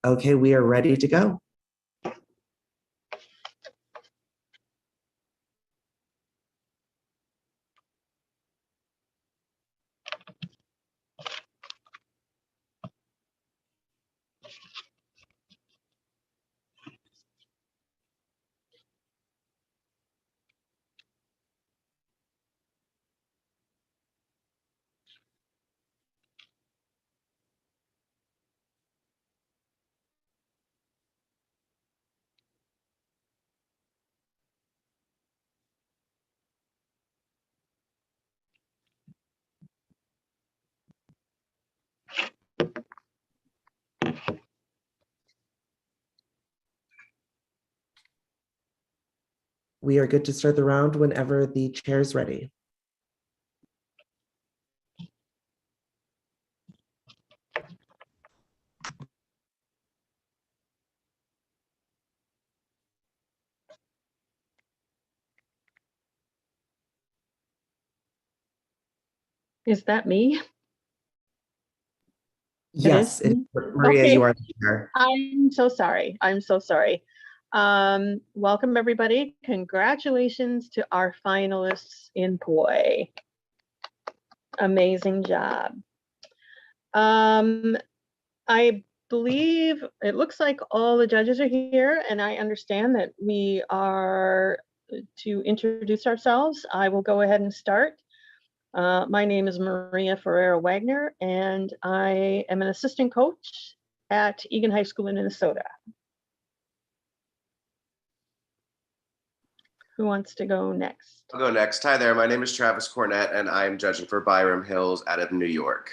Okay, we are ready to go. We are good to start the round whenever the chair is ready. Is that me? Yes, Maria, Okay. you are the chair. I'm so sorry. I'm so sorry. Welcome, everybody. Congratulations to our finalists in POI. Amazing job. I believe it looks like all the judges are here, and I understand that we are to introduce ourselves. I will go ahead and start. My name is Maria Ferreira Wagner, and I am an assistant coach at Egan High School in Minnesota. Who wants to go next? I'll go next. Hi there, my name is Travis Cornett, and I'm judging for Byram Hills out of New York.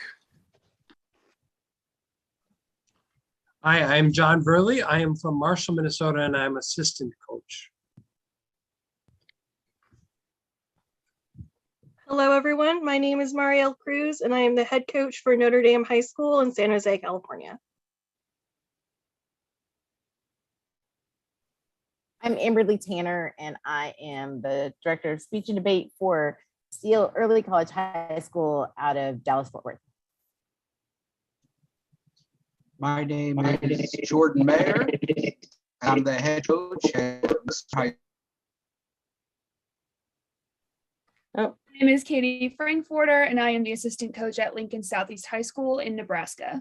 Hi, I'm John Burley. I am from Marshall, Minnesota, and I'm assistant coach. Hello, everyone. My name is Marielle Cruz, and I am the head coach for Notre Dame High School in San Jose, California. I'm Amberly Tanner, and I am the director of speech and debate for Steele Early College High School out of Dallas-Fort Worth. My name is Jordan Mayer. I'm the head coach at High. Oh, My name is Katie Frankfurter, and I am the assistant coach at Lincoln Southeast High School in Nebraska.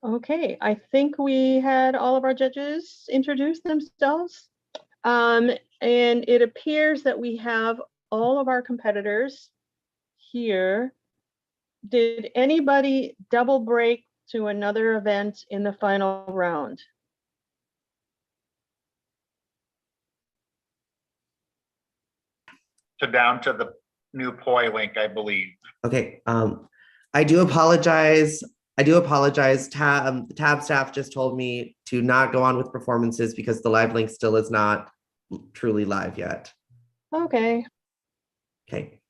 okay. I think we had all of our judges introduce themselves. And it appears that we have all of our competitors here. Did anybody double break to another event in the final round? Down to the new POI link, I believe. Okay, I do apologize. Tab staff just told me to not go on with performances because the live link still is not truly live yet. Okay. Okay.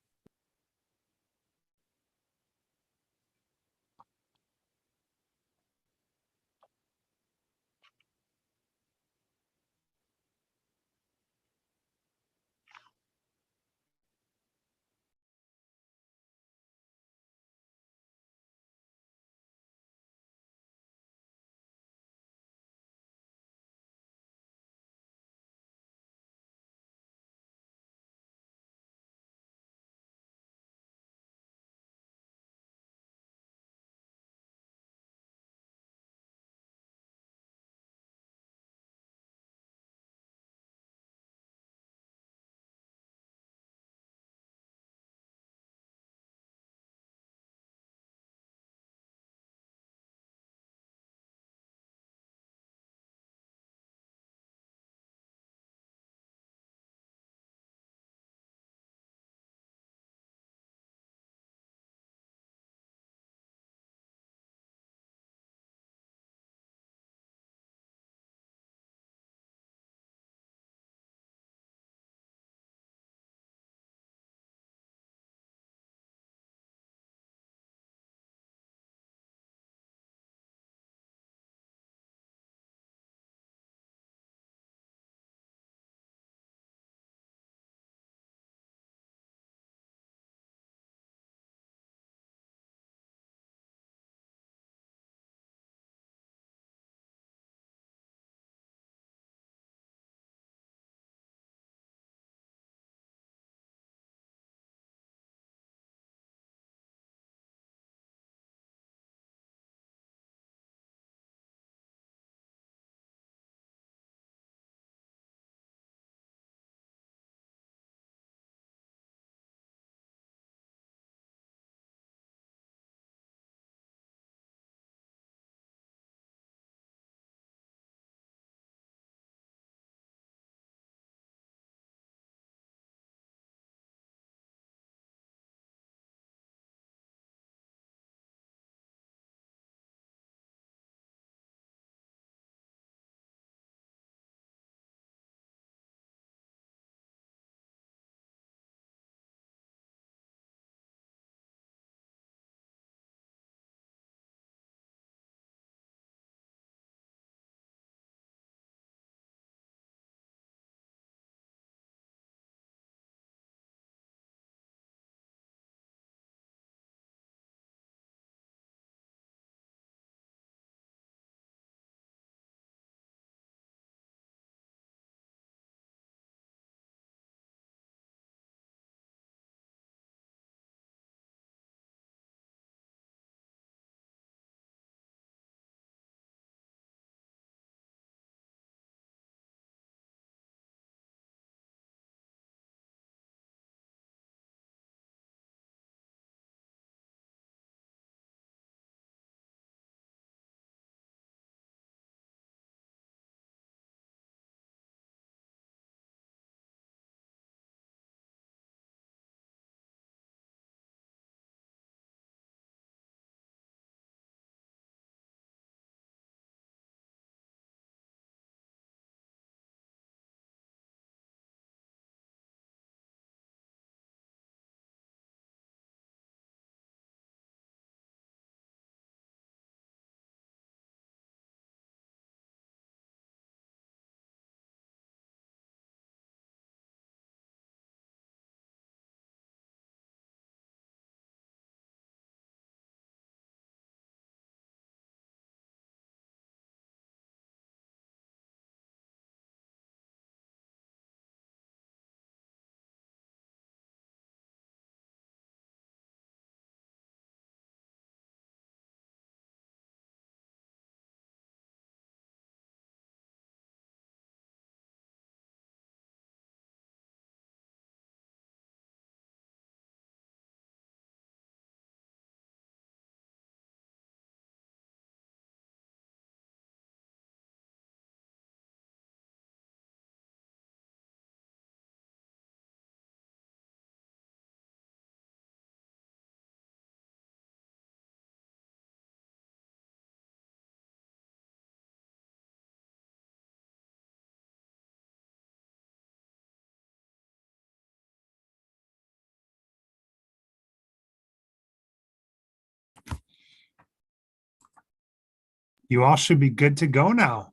You all should be good to go now.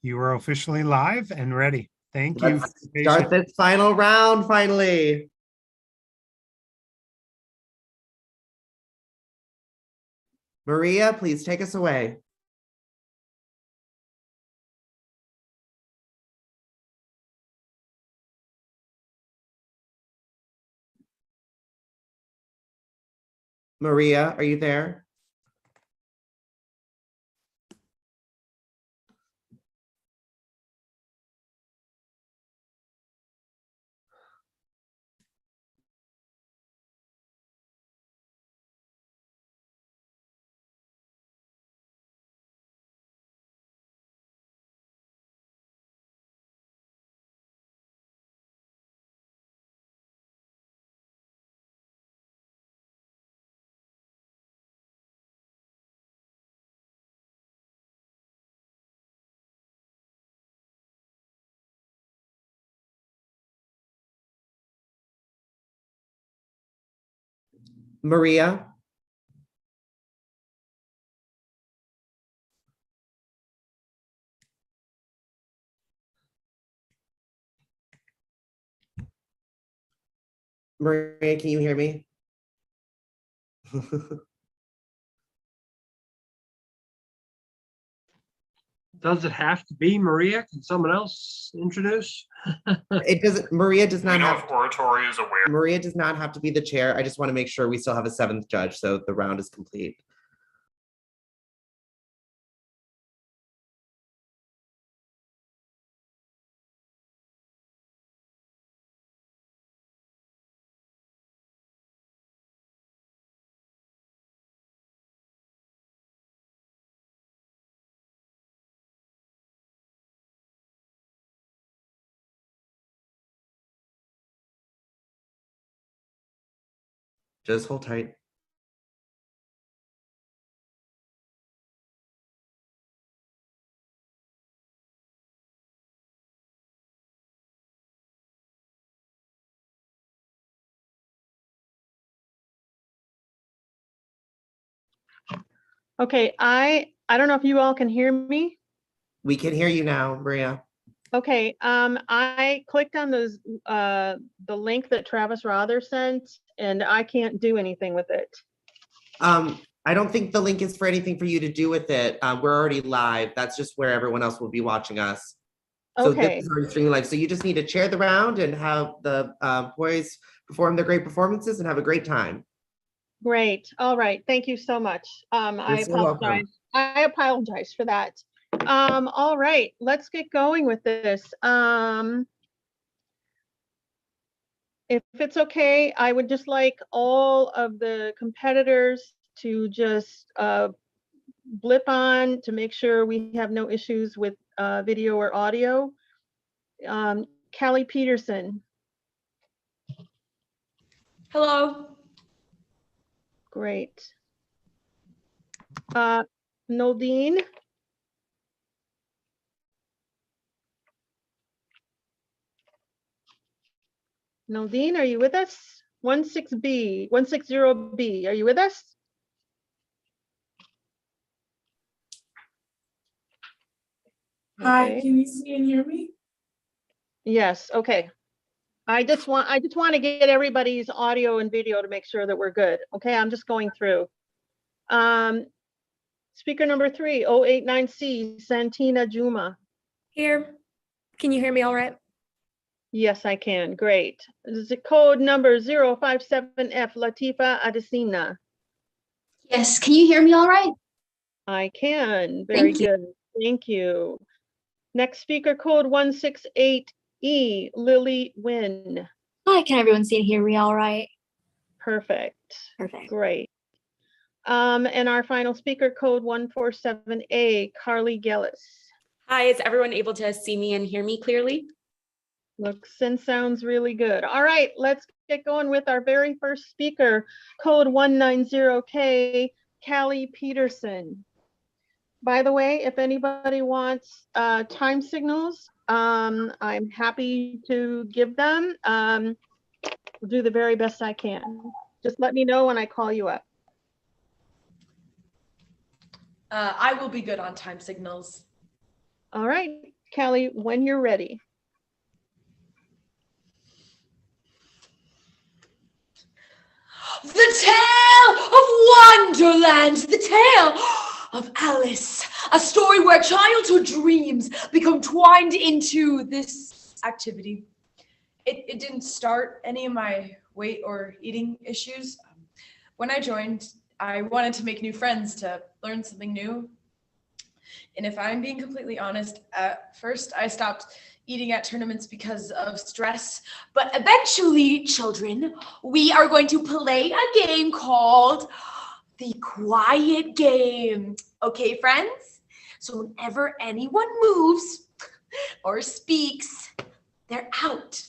You are officially live and ready. Thank you. Let's start this final round finally. Maria, please take us away. Maria, are you there? Maria? Maria, can you hear me? Does it have to be Maria? Can someone else introduce? It doesn't, Maria does Do we not know have, if oratory is aware? Maria does not have to be the chair. I just want to make sure we still have a seventh judge, so the round is complete. Just hold tight. Okay, I don't know if you all can hear me. We can hear you now, Maria. Okay, I clicked on those, the link that Travis Rother sent, and I can't do anything with it. I don't think the link is for anything for you to do with it. We're already live. That's just where everyone else will be watching us. So Okay. this is already streaming live. So you just need to chair the round and have the boys perform their great performances and have a great time. Great. All right. Thank you so much. I You're so welcome. apologize. I apologize for that. All right, let's get going with this. If it's okay, I would just like all of the competitors to just blip on to make sure we have no issues with video or audio. Callie Peterson. Hello. Great. Noldine. Noldine, are you with us? 160B, are you with us? Hi, Okay. can you see and hear me? Yes, okay. I just want to get everybody's audio and video to make sure that we're good. Okay, I'm just going through. Speaker number 3, 089C, Santina Juma. Here. Can you hear me all right? Yes, I can. Great. The code number 057F, Latifa Adesina. Yes, can you hear me all right? I can. Very Thank you. good. Thank you. Next speaker code 168E, Lily Wynn. Hi, can everyone see and hear me all right? Perfect. Perfect. Great. And our final speaker code 147A, Carly Gellis. Hi, is everyone able to see me and hear me clearly? Looks and sounds really good. All right, let's get going with our very first speaker, code 190K, Callie Peterson. By the way, if anybody wants time signals, I'm happy to give them. I'll do the very best I can. Just let me know when I call you up. I will be good on time signals. All right, Callie, when you're ready. The Tale of Wonderland, the tale of Alice, a story where childhood dreams become twined into this activity. It didn't start any of my weight or eating issues. When I joined, I wanted to make new friends, to learn something new. And if I'm being completely honest, at first I stopped eating at tournaments because of stress. But eventually, children, we are going to play a game called the Quiet Game. Okay, friends? So whenever anyone moves or speaks, they're out.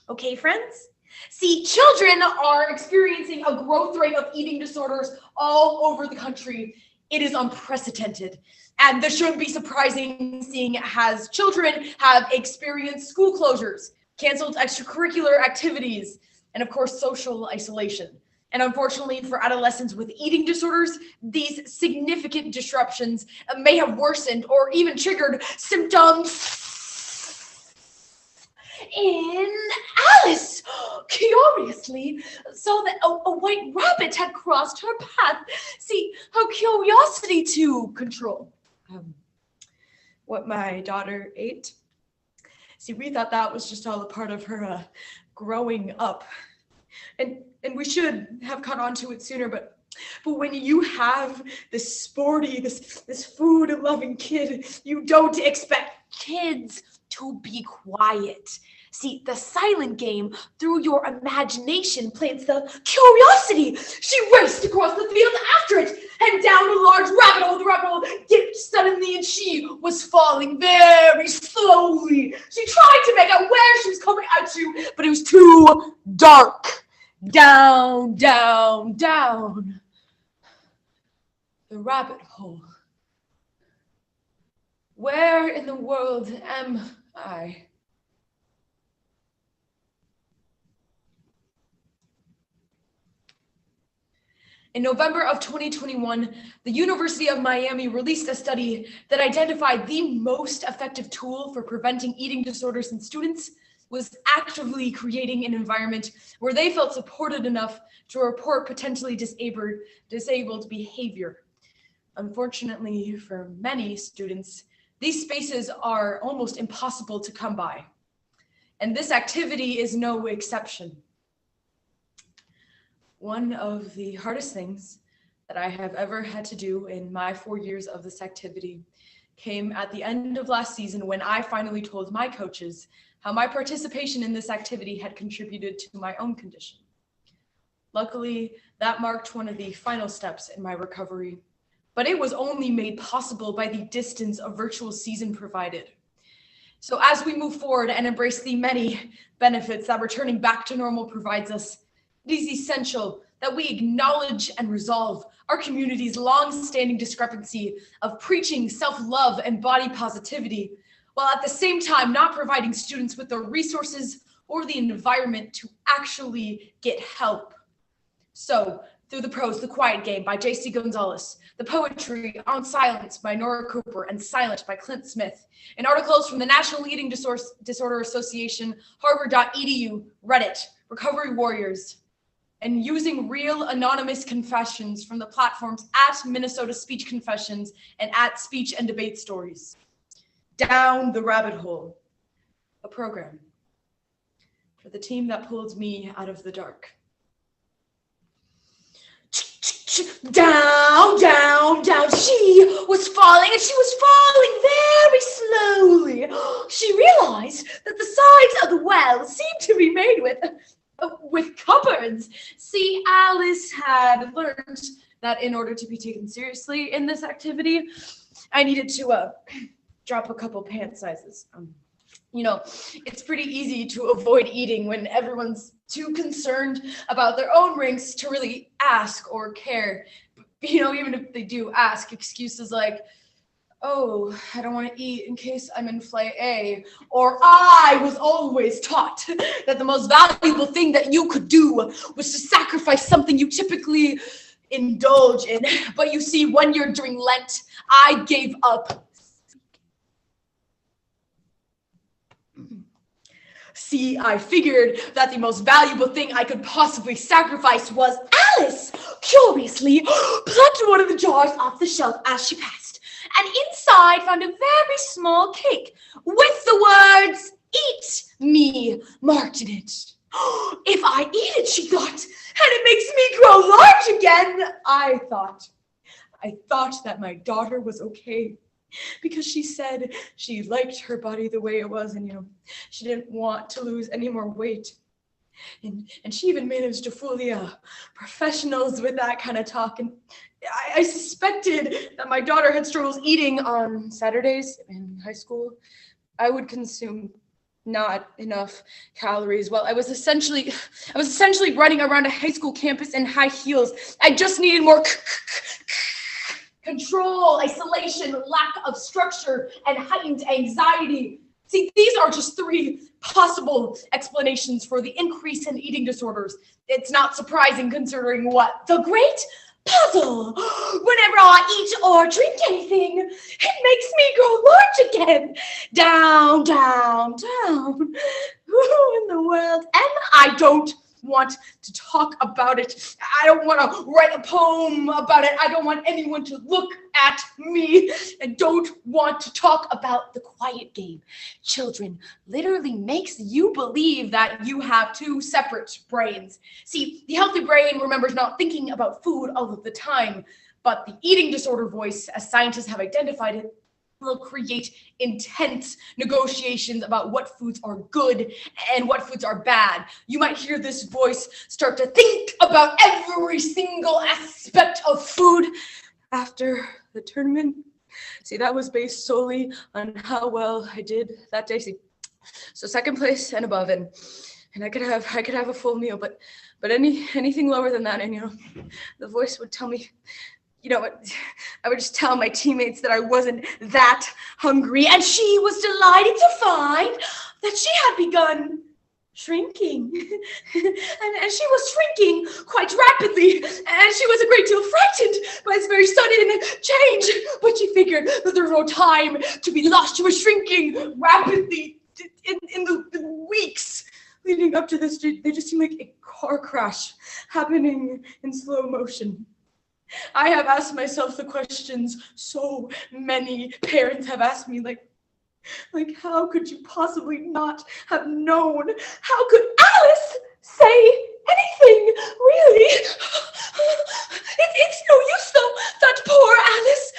Okay, friends? See, children are experiencing a growth rate of eating disorders all over the country. It is unprecedented. And this shouldn't be surprising, seeing as children have experienced school closures, canceled extracurricular activities, and of course, social isolation. And unfortunately for adolescents with eating disorders, these significant disruptions may have worsened or even triggered symptoms in Alice. Curiously, saw that a white rabbit had crossed her path. See, her curiosity to control what my daughter ate. See, we thought that was just all a part of her growing up. And we should have caught on to it sooner, but when you have this sporty, this food-loving kid, you don't expect kids to be quiet. See, the silent game, through your imagination, plants the curiosity. She raced across the field after it, and down a large rabbit hole. The rabbit hole dipped suddenly, and she was falling very slowly. She tried to make out where she was coming out to, but it was too dark. Down, down, down the rabbit hole. Where in the world am I? In November of 2021, the University of Miami released a study that identified the most effective tool for preventing eating disorders in students was actively creating an environment where they felt supported enough to report potentially disabled behavior. Unfortunately, for many students, these spaces are almost impossible to come by, and this activity is no exception. One of the hardest things that I have ever had to do in my 4 years of this activity came at the end of last season, when I finally told my coaches how my participation in this activity had contributed to my own condition. Luckily, that marked one of the final steps in my recovery, but it was only made possible by the distance a virtual season provided. So as we move forward and embrace the many benefits that returning back to normal provides us, it is essential that we acknowledge and resolve our community's long-standing discrepancy of preaching self-love and body positivity, while at the same time not providing students with the resources or the environment to actually get help. So, through the prose, The Quiet Game by J.C. Gonzalez, the poetry On Silence by Nora Cooper and Silent by Clint Smith, and articles from the National Eating Disorder Association, Harvard.edu, Reddit, Recovery Warriors, and using real anonymous confessions from the platforms at Minnesota Speech Confessions and at Speech and Debate Stories. Down the Rabbit Hole, a program for the team that pulled me out of the dark. Down, down, down, she was falling, and she was falling very slowly. She realized that the sides of the well seemed to be made with cupboards. See, Alice had learned that in order to be taken seriously in this activity, I needed to drop a couple pant sizes. It's pretty easy to avoid eating when everyone's too concerned about their own ranks to really ask or care. Even if they do ask, excuses like, oh, I don't want to eat in case I'm in flight A, or I was always taught that the most valuable thing that you could do was to sacrifice something you typically indulge in. But you see, 1 year during Lent, I gave up. See, I figured that the most valuable thing I could possibly sacrifice was Alice. Curiously, plucked one of the jars off the shelf as she passed, and inside found a very small cake with the words, "Eat me," marked in it. If I eat it, she thought, and it makes me grow large again, I thought. I thought that my daughter was okay, because she said she liked her body the way it was, and she didn't want to lose any more weight. And she even managed to fool the professionals with that kind of talk. And I suspected that my daughter had struggles eating on Saturdays in high school. I would consume not enough calories. Well, I was essentially running around a high school campus in high heels. I just needed more control, isolation, lack of structure, and heightened anxiety. See, these are just 3 possible explanations for the increase in eating disorders. It's not surprising considering what? The great puzzle. Whenever I eat or drink anything, it makes me grow large again. Down, down, down. Who in the world? And I don't want to talk about it. I don't want to write a poem about it. I don't want anyone to look at me, and don't want to talk about the quiet game. Children literally makes you believe that you have 2 separate brains. See, the healthy brain remembers not thinking about food all of the time, but the eating disorder voice, as scientists have identified it, will create intense negotiations about what foods are good and what foods are bad. You might hear this voice start to think about every single aspect of food after the tournament. See, that was based solely on how well I did that day. See, so 2nd place and above, and I could have a full meal, but anything lower than that, and the voice would tell me, I would just tell my teammates that I wasn't that hungry, and she was delighted to find that she had begun shrinking. and she was shrinking quite rapidly, and she was a great deal frightened by this very sudden change, but she figured that there was no time to be lost. She was shrinking rapidly in the weeks leading up to this. They just seemed like a car crash happening in slow motion. I have asked myself the questions so many parents have asked me, like how could you possibly not have known? How could Alice say anything, really? It's no use, though, that poor Alice.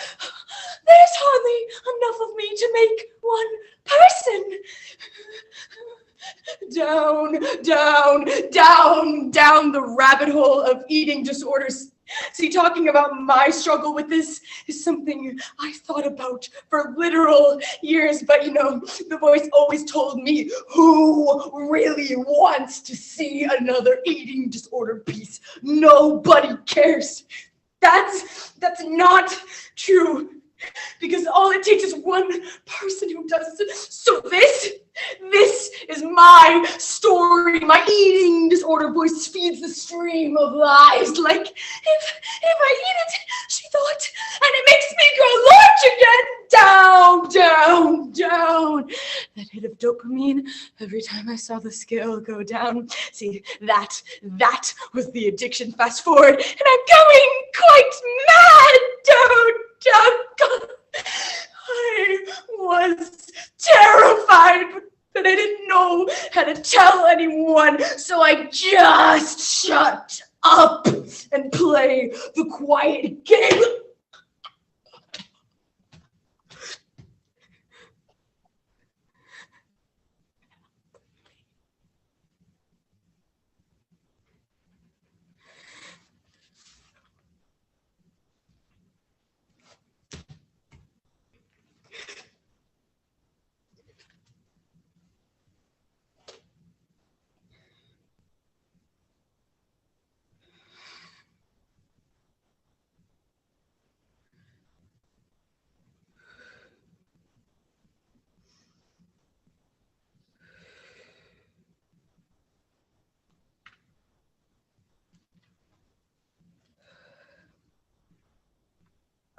There's hardly enough of me to make one person. Down the rabbit hole of eating disorders. See, talking about my struggle with this is something I thought about for literal years, but the voice always told me, who really wants to see another eating disorder piece? Nobody cares. That's not true, because all it takes is one person who does. So this is my story. My eating disorder voice feeds the stream of lies. Like, if I eat it, she thought, and it makes me grow large again. Down. That hit of dopamine every time I saw the scale go down. See, that was the addiction. Fast forward, and I'm going quite mad. Down. I was terrified, but I didn't know how to tell anyone, so I just shut up and play the quiet game.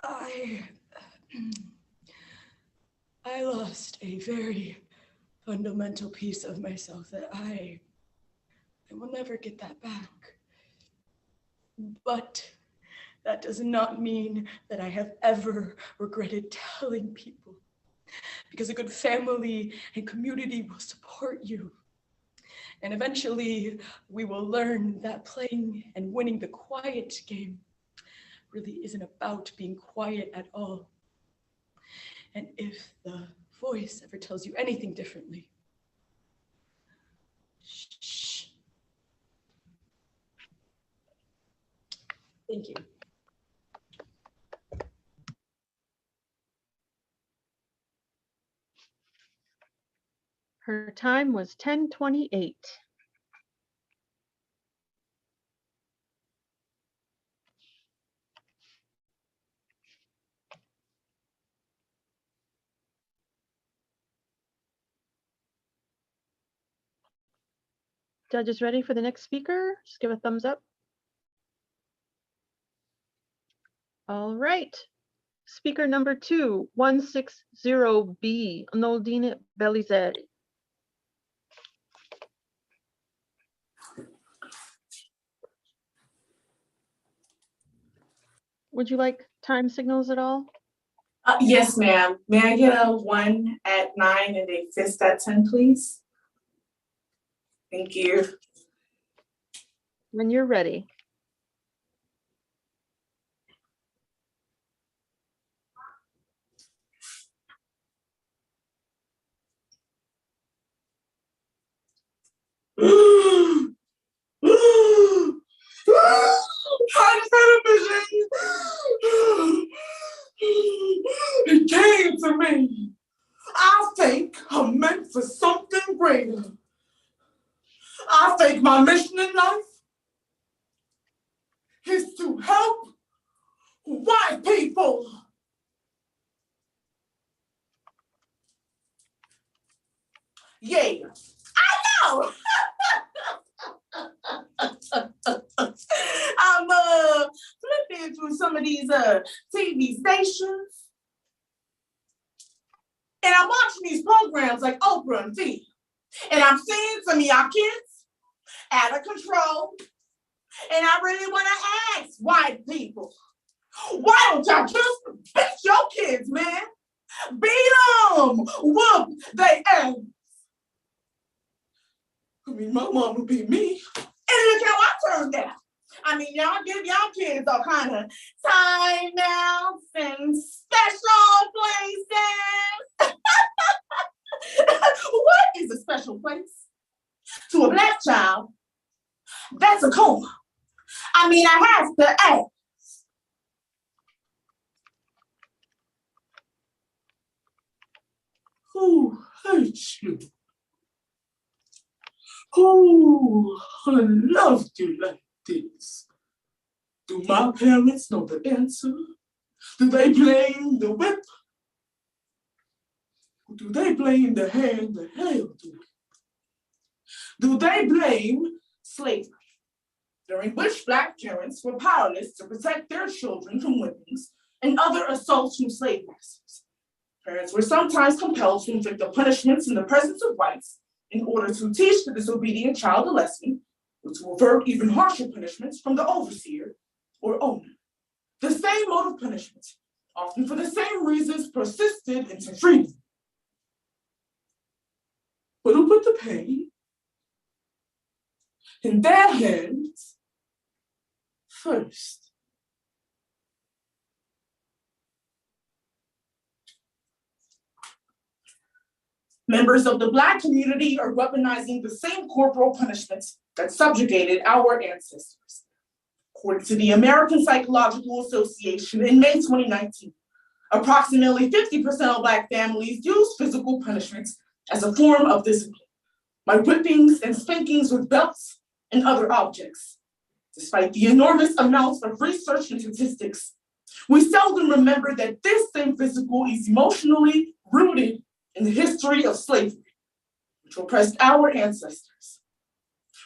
I lost a very fundamental piece of myself that I will never get that back. But that does not mean that I have ever regretted telling people, because a good family and community will support you. And eventually we will learn that playing and winning the quiet game really isn't about being quiet at all. And if the voice ever tells you anything differently, shh. Thank you. Her time was 10:28. Judges ready for the next speaker? Just give a thumbs up. All right. Speaker number 2, 160B, Noldine Belizeri. Would you like time signals at all? Yes, ma'am. May I get a 1 at 9 and a fist at 10, please? Thank you. When you're ready. High television! It came to me. I think I'm meant for something greater. I think my mission in life is to help white people. Yeah, I know. I'm flipping through some of these TV stations, and I'm watching these programs like Oprah and V, and I'm seeing some of y'all kids out of control, and I really want to ask white people, why don't y'all just beat your kids, man? Beat them, whoop they ass. I mean, my mama beat me. And look how I turned out. I mean, y'all give y'all kids all kind of timeouts and special places. What is a special place to a Black child? That's a coma. I mean, I have to ask. Who hurt you? Who loved you like this? Do my parents know the answer? Do they blame the whip? Or do they blame the hand that held the whip? Do they blame slavery, during which Black parents were powerless to protect their children from whippings and other assaults from slave masters? Parents were sometimes compelled to inflict the punishments in the presence of whites in order to teach the disobedient child a lesson, or to avert even harsher punishments from the overseer or owner. The same mode of punishment, often for the same reasons, persisted into freedom. But who put the pain in their hands first? Members of the Black community are weaponizing the same corporal punishments that subjugated our ancestors. According to the American Psychological Association in May 2019, approximately 50% of Black families use physical punishments as a form of discipline, by whippings and spankings with belts and other objects. Despite the enormous amounts of research and statistics, we seldom remember that this same physical is emotionally rooted in the history of slavery, which oppressed our ancestors.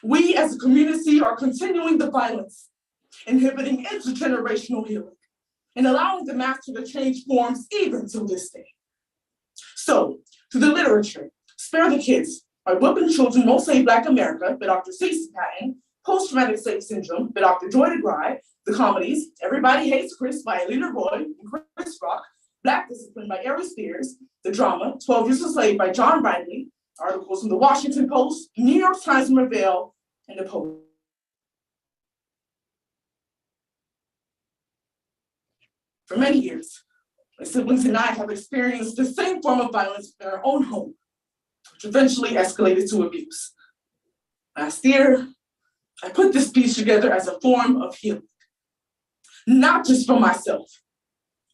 We as a community are continuing the violence, inhibiting intergenerational healing, and allowing the master to change forms even to this day. So, to the literature, Spare the Kids by Whipping Children Won't Save Black America by Dr. Stacey Patton, Post-Traumatic Slave Syndrome by Dr. Joy DeGry, the comedies Everybody Hates Chris by Alina Roy and Chris Rock, Black Discipline by Ari Spears, the drama 12 Years a Slave by John Riley, articles from the Washington Post, New York Times and Revell, and the Post. For many years, my siblings and I have experienced the same form of violence in our own home, which eventually escalated to abuse. Last year, I put this piece together as a form of healing, not just for myself,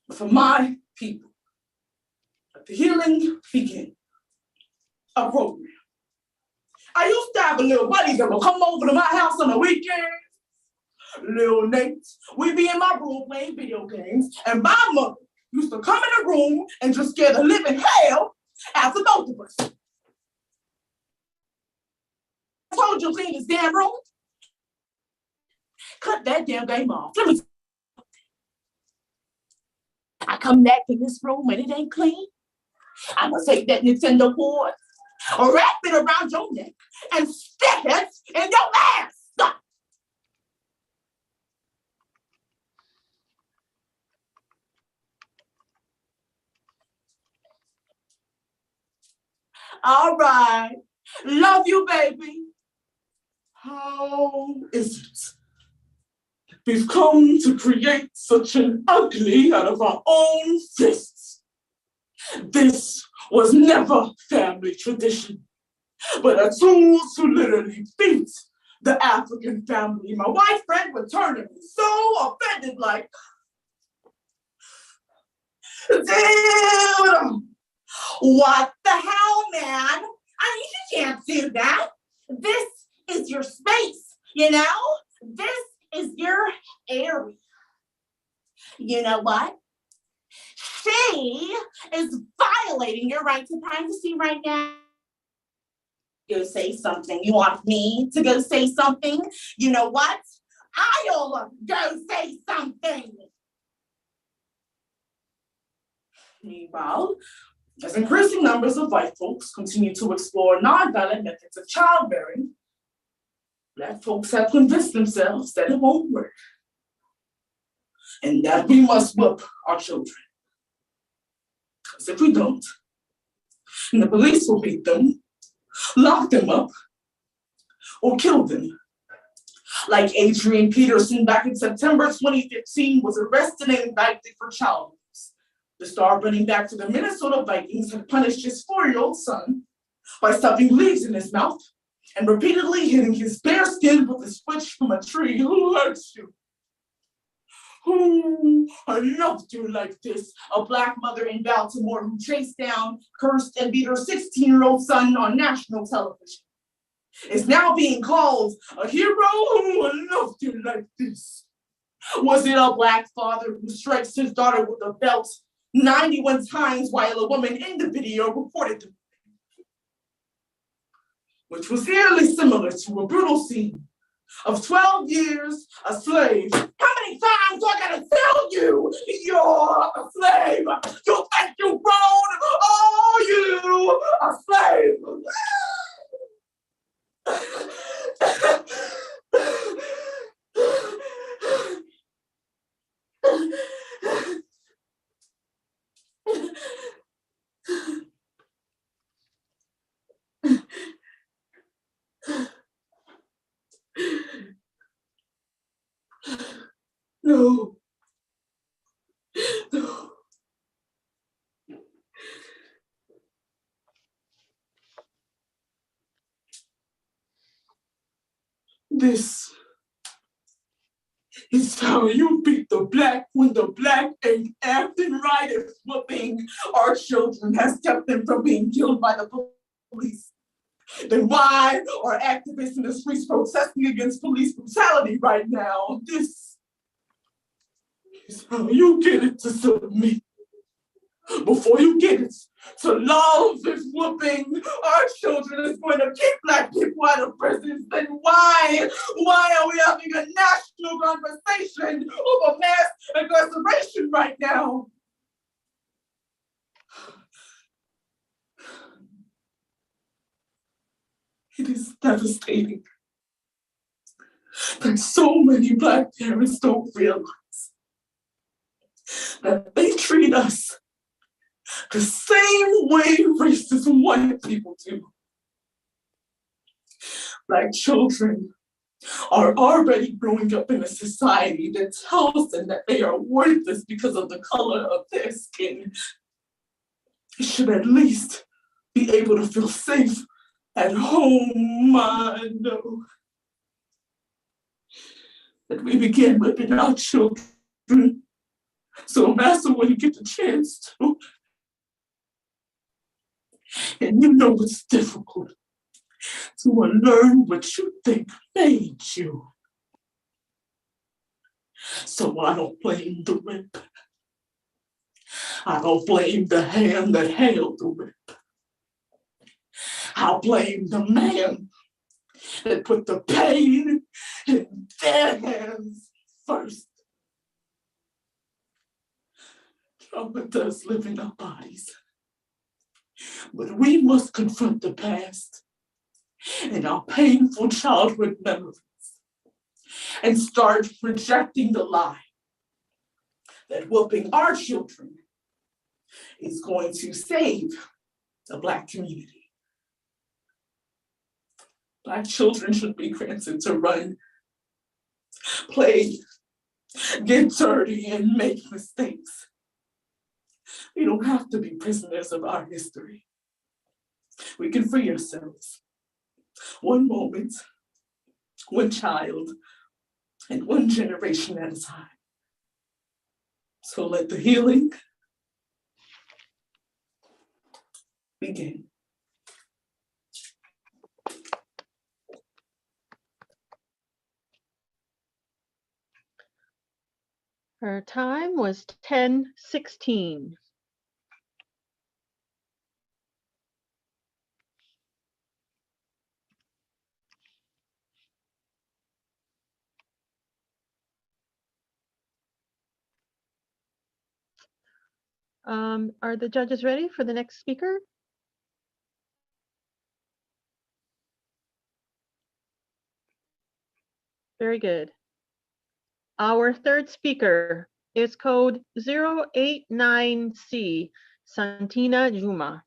but for my people. Let the healing begin. A program. I used to have a little buddy that would come over to my house on the weekends. Little Nate, we'd be in my room playing video games, and my mother used to come in the room and just scare the living hell out of both of us. I told you to clean this damn room. Cut that damn game off. Let me. I come back in this room and it ain't clean. I'm gonna take that Nintendo cord, wrap it around your neck, and stick it in your ass. All right. Love you, baby. How is it? We've come to create such an ugly out of our own fists. This was never family tradition, but a tool to literally beat the African family. My white friend would turn to me so offended, like, dude, what the hell, man? I mean, you can't do that. This is your space, you know? This is your area. You know what? She is violating your right to privacy right now. Go say something. You want me to go say something? You know what? I'll go say something. Meanwhile, as increasing numbers of white folks continue to explore nonviolent methods of childbearing, Black folks have convinced themselves that it won't work and that we must whip our children. Because if we don't, the police will beat them, lock them up, or kill them. Like Adrian Peterson back in September 2015 was arrested and indicted for child abuse. The star running back to the Minnesota Vikings had punished his 4-year-old son by stuffing leaves in his mouth and repeatedly hitting his bare skin with a switch from a tree. Who hurts you? Who loved you like this? A Black mother in Baltimore who chased down, cursed, and beat her 16-year-old son on national television is now being called a hero who loved you like this. Was it a Black father who strikes his daughter with a belt 91 times while a woman in the video reported the which was eerily similar to a brutal scene of 12 years a slave. How many times do I gotta tell you you're a slave? You think you grown? Oh, you a slave. No. No. This is how you beat the Black when the Black ain't acting right. If whooping our children has kept them from being killed by the police, then why are activists in the streets protesting against police brutality right now? This is how you get it to submit. before you get it, to love is whooping our children is going to keep Black people out of prisons, then why are we having a national conversation over mass incarceration right now? It is devastating that so many Black parents don't realize that they treat us the same way racist white people do. Black children are already growing up in a society that tells them that they are worthless because of the color of their skin. They should at least be able to feel safe at home. I know that we begin whipping our children, so master when you get the chance to. And you know it's difficult to unlearn what you think made you. So I don't blame the whip. I don't blame the hand that held the whip. I'll blame the man that put the pain in their hands first. Trauma does live in our bodies, but we must confront the past and our painful childhood memories and start rejecting the lie that whooping our children is going to save the Black community. Black children should be granted to run, play, get dirty, and make mistakes. We don't have to be prisoners of our history. We can free ourselves. One moment, one child, and one generation at a time. So let the healing begin. Our time was 10:16. Are the judges ready for the next speaker? Very good. Our third speaker is code 089C, Santina Juma.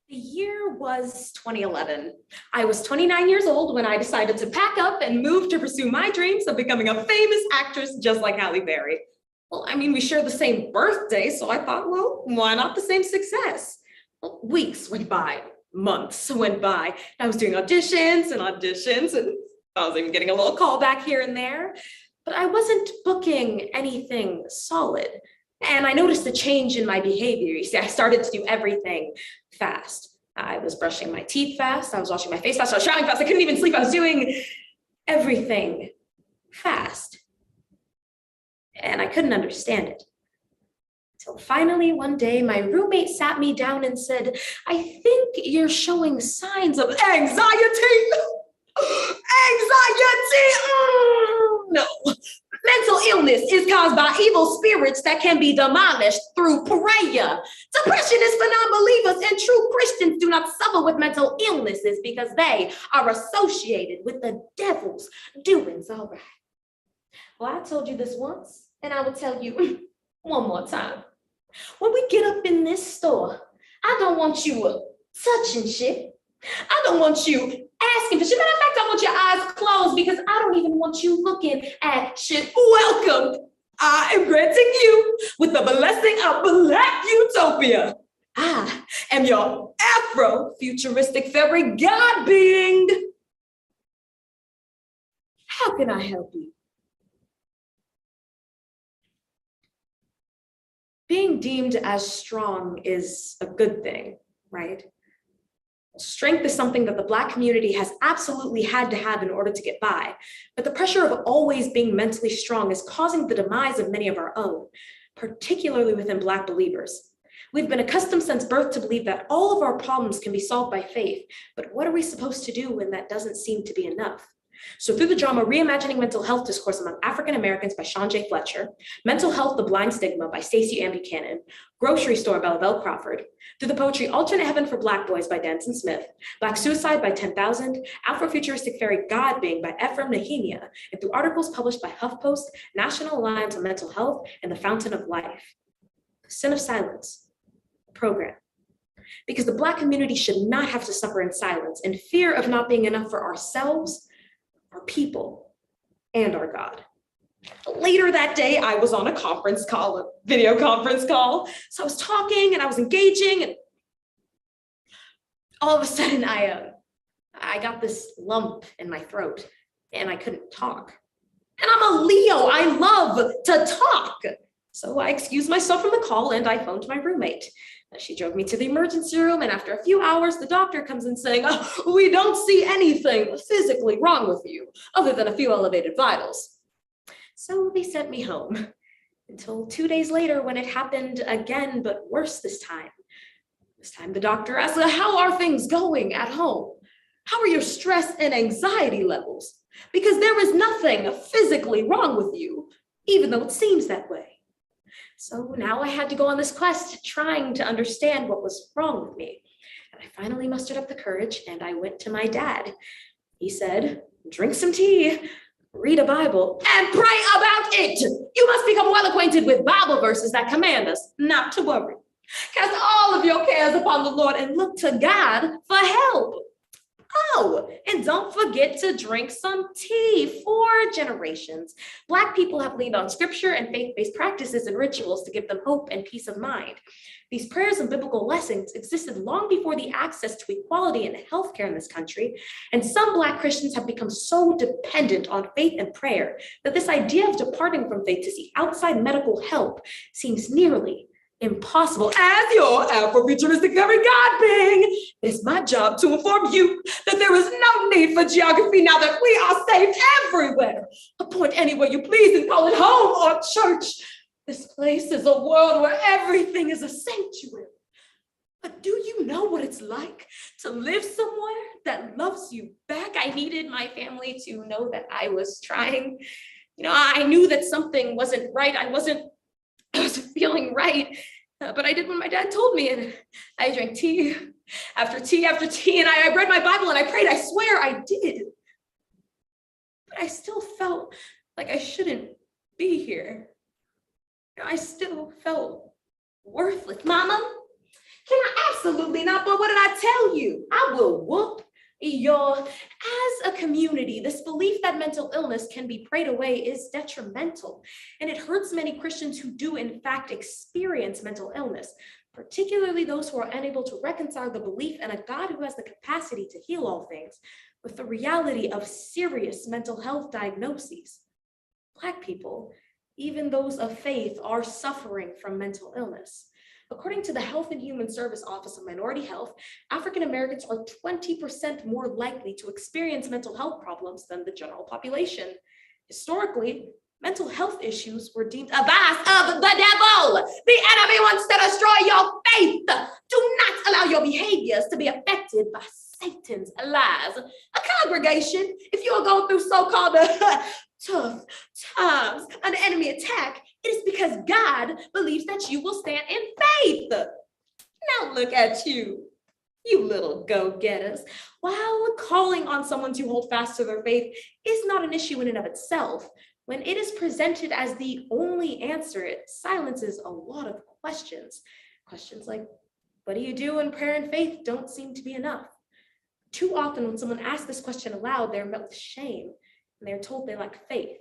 The year was 2011. I was 29 years old when I decided to pack up and move to pursue my dreams of becoming a famous actress just like Halle Berry. Well, I mean, we share the same birthday, so I thought, well, why not the same success? Well, weeks went by, months went by. I was doing auditions, and I was even getting a little call back here and there, but I wasn't booking anything solid. And I noticed a change in my behavior. You see, I started to do everything fast. I was brushing my teeth fast. I was washing my face fast. I was showering fast. I couldn't even sleep. I was doing everything fast. And I couldn't understand it. Until finally one day, my roommate sat me down and said, I think you're showing signs of anxiety. Anxiety! No. Mental illness is caused by evil spirits that can be demolished through prayer. Depression is for non-believers, and true Christians do not suffer with mental illnesses because they are associated with the devil's doings. All right. Well, I told you this once, and I will tell you one more time. When we get up in this store, I don't want you touching shit. I don't want you asking for shit. Matter of fact, I want your eyes closed because I don't even want you looking at shit. Welcome. I am granting you with the blessing of Black Utopia. I am your Afro-futuristic fairy god being. How can I help you? Being deemed as strong is a good thing, right? Strength is something that the Black community has absolutely had to have in order to get by, but the pressure of always being mentally strong is causing the demise of many of our own, particularly within Black believers. We've been accustomed since birth to believe that all of our problems can be solved by faith, but what are we supposed to do when that doesn't seem to be enough? So through the drama Reimagining Mental Health Discourse Among African Americans by Sean J. Fletcher, Mental Health, The Blind Stigma by Stacey Ann Buchanan, Grocery Store by Lavelle Crawford, through the poetry Alternate Heaven for Black Boys by Danson Smith, Black Suicide by 10,000, Afrofuturistic Fairy God Being by Ephraim Nehemiah, and through articles published by HuffPost, National Alliance on Mental Health, and The Fountain of Life. The Sin of Silence program. Because the Black community should not have to suffer in silence in fear of not being enough for ourselves, our people, and our God. Later that day, I was on a conference call, a video conference call. So I was talking and I was engaging, and all of a sudden I got this lump in my throat and I couldn't talk. And I'm a Leo, I love to talk. So I excused myself from the call and I phoned my roommate. She drove me to the emergency room, and after a few hours, the doctor comes in saying, "Oh, we don't see anything physically wrong with you, other than a few elevated vitals." So they sent me home until 2 days later when it happened again, but worse this time. This time the doctor asked, "How are things going at home? How are your stress and anxiety levels? Because there is nothing physically wrong with you, even though it seems that way." So now I had to go on this quest trying to understand what was wrong with me. And I finally mustered up the courage and I went to my dad. He said, "Drink some tea, read a Bible, and pray about it. You must become well acquainted with Bible verses that command us not to worry. Cast all of your cares upon the Lord and look to God for help. Oh, and don't forget to drink some tea. For generations, Black people have leaned on scripture and faith-based practices and rituals to give them hope and peace of mind. These prayers and biblical lessons existed long before the access to equality and healthcare in this country, and some Black Christians have become so dependent on faith and prayer that this idea of departing from faith to seek outside medical help seems nearly impossible. As your Afrofuturistic fairy God being, it is my job to inform you that there is no need for geography now that we are saved everywhere. Appoint anywhere you please and call it home or church. This place is a world where everything is a sanctuary. But do you know what it's like to live somewhere that loves you back? I needed my family to know that I was trying. I knew that something wasn't right. I wasn't feeling right, but I did what my dad told me, and I drank tea after tea after tea, and I read my Bible and I prayed. I swear I did. But I still felt like I shouldn't be here. I still felt worthless. Mama, can I? Absolutely not, but what did I tell you? I will whoop as a community, this belief that mental illness can be prayed away is detrimental, and it hurts many Christians who do in fact experience mental illness, particularly those who are unable to reconcile the belief in a God who has the capacity to heal all things with the reality of serious mental health diagnoses. Black people, even those of faith, are suffering from mental illness. According to the Health and Human Service Office of Minority Health, African Americans are 20% more likely to experience mental health problems than the general population. Historically, mental health issues were deemed a vice of the devil. The enemy wants to destroy your faith. Do not allow your behaviors to be affected by Satan's lies. A congregation, if you are going through so-called tough times, an enemy attack, it is because God believes that you will stand in faith. Now look at you, you little go-getters. While calling on someone to hold fast to their faith is not an issue in and of itself, when it is presented as the only answer, it silences a lot of questions. Questions like, what do you do when prayer and faith don't seem to be enough? Too often when someone asks this question aloud, they're met with shame and they're told they lack faith.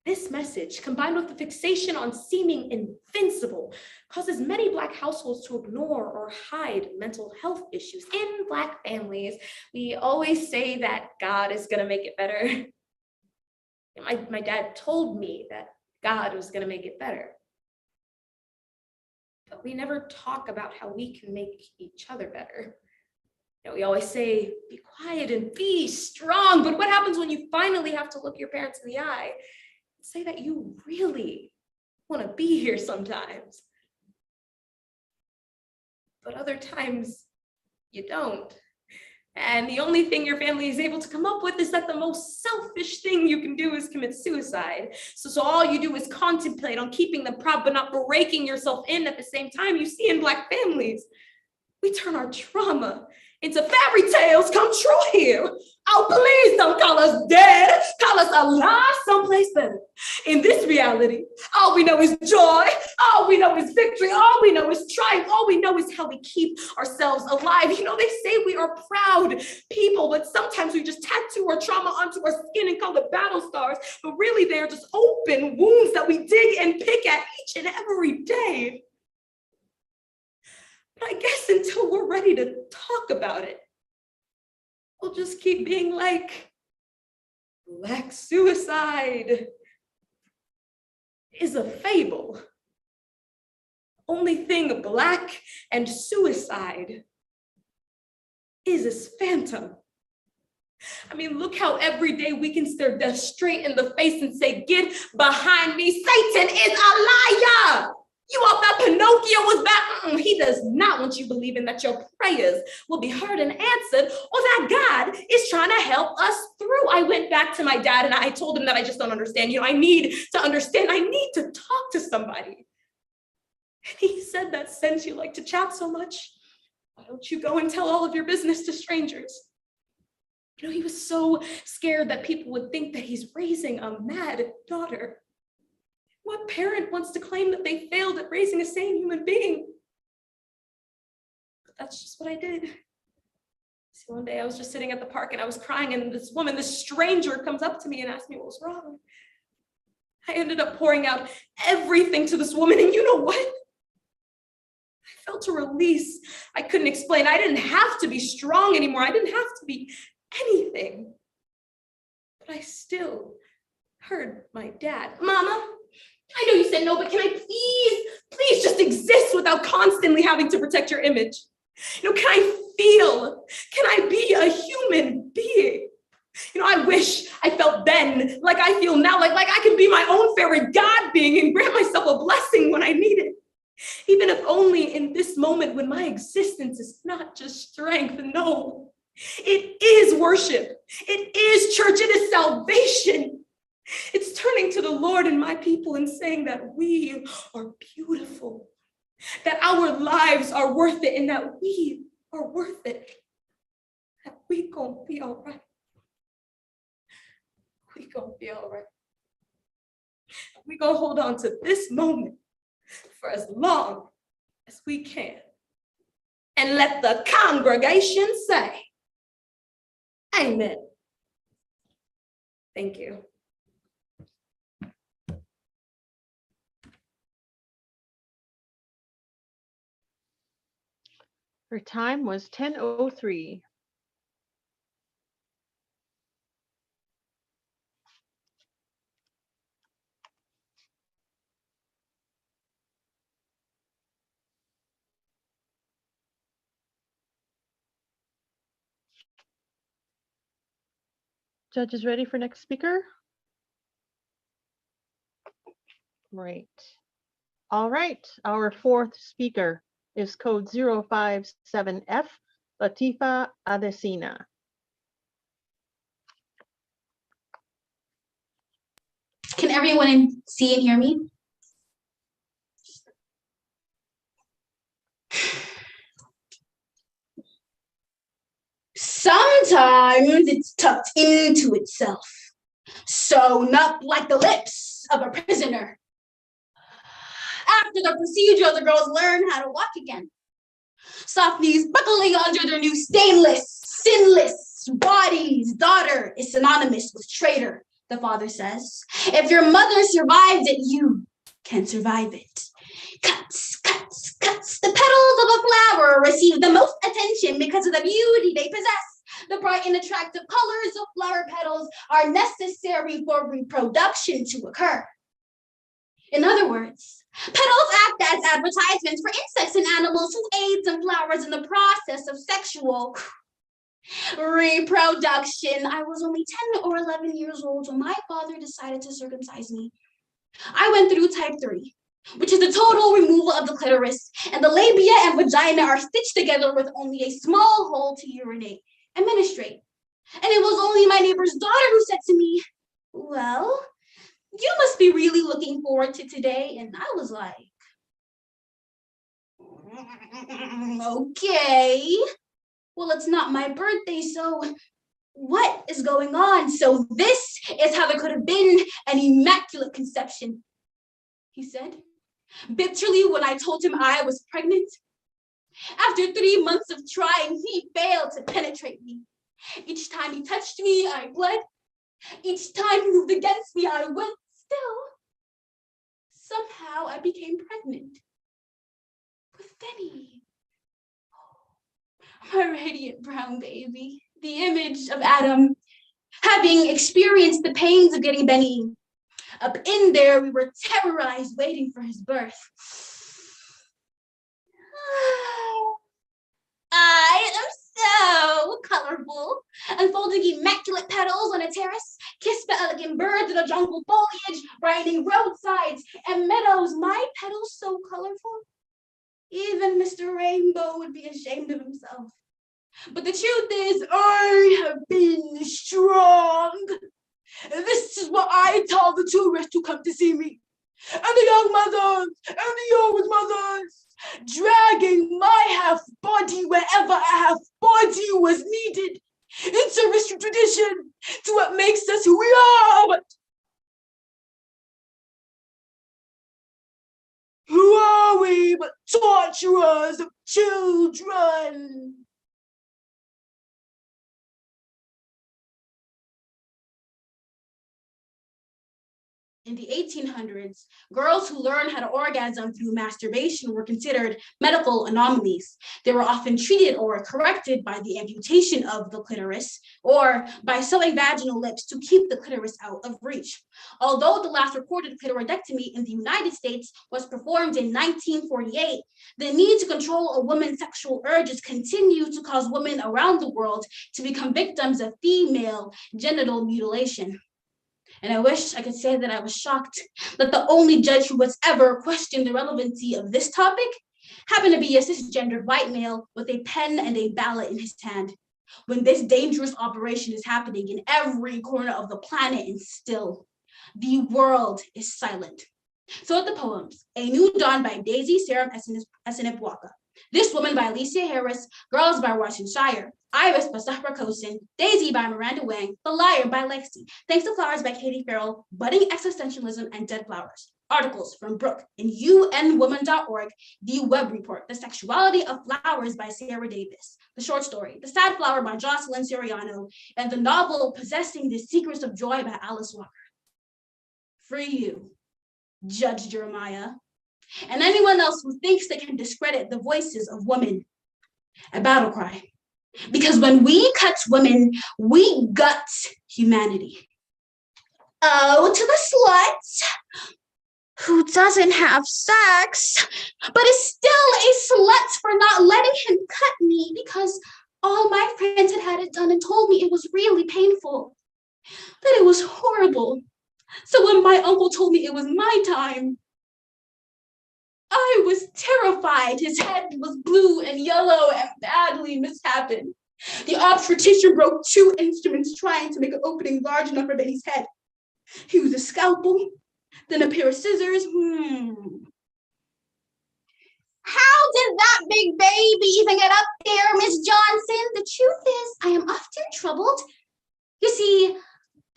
This message, combined with the fixation on seeming invincible, causes many Black households to ignore or hide mental health issues. In Black families, we always say that God is going to make it better. My dad told me that God was going to make it better. But we never talk about how we can make each other better. We always say, be quiet and be strong, but what happens when you finally have to look your parents in the eye and say that you really want to be here sometimes? But other times you don't. And the only thing your family is able to come up with is that the most selfish thing you can do is commit suicide. So all you do is contemplate on keeping them proud, but not breaking yourself in at the same time. You see in Black families, we turn our trauma into fairy tales come true here. Oh, please don't call us dead. Call us alive someplace better. In this reality, all we know is joy. All we know is victory. All we know is triumph. All we know is how we keep ourselves alive. They say we are proud people, but sometimes we just tattoo our trauma onto our skin and call it battle scars. But really, they are just open wounds that we dig and pick at each and every day. But I guess until we're ready to talk about it, we'll just keep being like, Black suicide is a fable. Only thing Black and suicide is phantom. Look how every day we can stare death straight in the face and say, get behind me, Satan is a liar. You all thought Pinocchio was bad? He does not want you believing that your prayers will be heard and answered, or that God is trying to help us through. I went back to my dad and I told him that I just don't understand. I need to understand. I need to talk to somebody. And he said that since you like to chat so much, why don't you go and tell all of your business to strangers? He was so scared that people would think that he's raising a mad daughter. What parent wants to claim that they failed at raising a sane human being? But that's just what I did. See, one day I was just sitting at the park and I was crying, and this stranger comes up to me and asks me what was wrong. I ended up pouring out everything to this woman, and you know what? I felt a release I couldn't explain. I didn't have to be strong anymore. I didn't have to be anything. But I still heard my dad. Mama, I know you said no, but can I please just exist without constantly having to protect your image? Can I feel? Can I be a human being? I wish I felt then like I feel now, like I can be my own fairy God being and grant myself a blessing when I need it. Even if only in this moment when my existence is not just strength. No, it is worship. It is church. It is salvation. It's turning to the Lord and my people and saying that we are beautiful, that our lives are worth it, and that we are worth it, that we gonna be all right. We gonna be all right. We gonna hold on to this moment for as long as we can. And let the congregation say, amen. Thank you. Her time was 10:03. Judges ready for next speaker? Great. All right, our fourth speaker is code 057F, Latifa Adesina. Can everyone see and hear me? Sometimes it's tucked into itself, sewn up like the lips of a prisoner. After the procedure, the girls learn how to walk again. Softly's buckling under their new stainless, sinless bodies. Daughter is synonymous with traitor, the father says. If your mother survived it, you can survive it. Cuts, cuts, cuts. The petals of a flower receive the most attention because of the beauty they possess. The bright and attractive colors of flower petals are necessary for reproduction to occur. In other words, petals act as advertisements for insects and animals who aids in flowers in the process of sexual Reproduction. I was only 10 or 11 years old when my father decided to circumcise me. I went through type 3, which is the total removal of the clitoris, and the labia and vagina are stitched together with only a small hole to urinate and menstruate. And it was only my neighbor's daughter who said to me, "Well, you must be really looking forward to today." And I was like, "Okay. Well, it's not my birthday, so what is going on? So this is how there could have been an immaculate conception," he said, bitterly, when I told him I was pregnant. After 3 months of trying, he failed to penetrate me. Each time he touched me, I bled. Each time he moved against me, I went still. Somehow I became pregnant with Benny. My radiant brown baby, the image of Adam, having experienced the pains of getting Benny. Up in there, we were terrorized, waiting for his birth. I am so colorful, unfolding immaculate petals on a terrace, kissed by elegant birds in a jungle foliage, brightening roadsides and meadows. My petals so colorful, even Mr. Rainbow would be ashamed of himself. But the truth is, I have been strong. This is what I tell the tourists who come to see me, and the young mothers, and the old mothers, dragging my half body wherever a half body was needed. It's a rich tradition to what makes us who we are. But who are we but torturers of children? In the 1800s, girls who learned how to orgasm through masturbation were considered medical anomalies. They were often treated or corrected by the amputation of the clitoris or by sewing vaginal lips to keep the clitoris out of reach. Although the last recorded clitoridectomy in the United States was performed in 1948, the need to control a woman's sexual urges continued to cause women around the world to become victims of female genital mutilation. And I wish I could say that I was shocked that the only judge who has ever questioned the relevancy of this topic happened to be a cisgendered white male with a pen and a ballot in his hand, when this dangerous operation is happening in every corner of the planet, and still the world is silent. So at the poems, A New Dawn by Daisy Sarah Esenipwaka, This Woman by Alicia Harris, Girls by Washington Shire, Iris by Sahra Kosin, Daisy by Miranda Wang, The Liar by Lexi, Thanks to Flowers by Katie Farrell, Budding Existentialism and Dead Flowers. Articles from Brooke in unwoman.org, The Web Report, The Sexuality of Flowers by Sarah Davis, the short story, The Sad Flower by Jocelyn Soriano, and the novel Possessing the Secrets of Joy by Alice Walker. Free you, Judge Jeremiah, and anyone else who thinks they can discredit the voices of women. A battle cry. Because when we cut women, we gut humanity. Oh, to the slut who doesn't have sex, but is still a slut for not letting him cut me because all my friends had had it done and told me it was really painful, that it was horrible. So when my uncle told me it was my time, I was terrified. His head was blue and yellow and badly mishapen. The obstetrician broke 2 instruments trying to make an opening large enough for Betty's head. He used a scalpel, then a pair of scissors. How did that big baby even get up there, Miss Johnson? The truth is, I am often troubled. You see,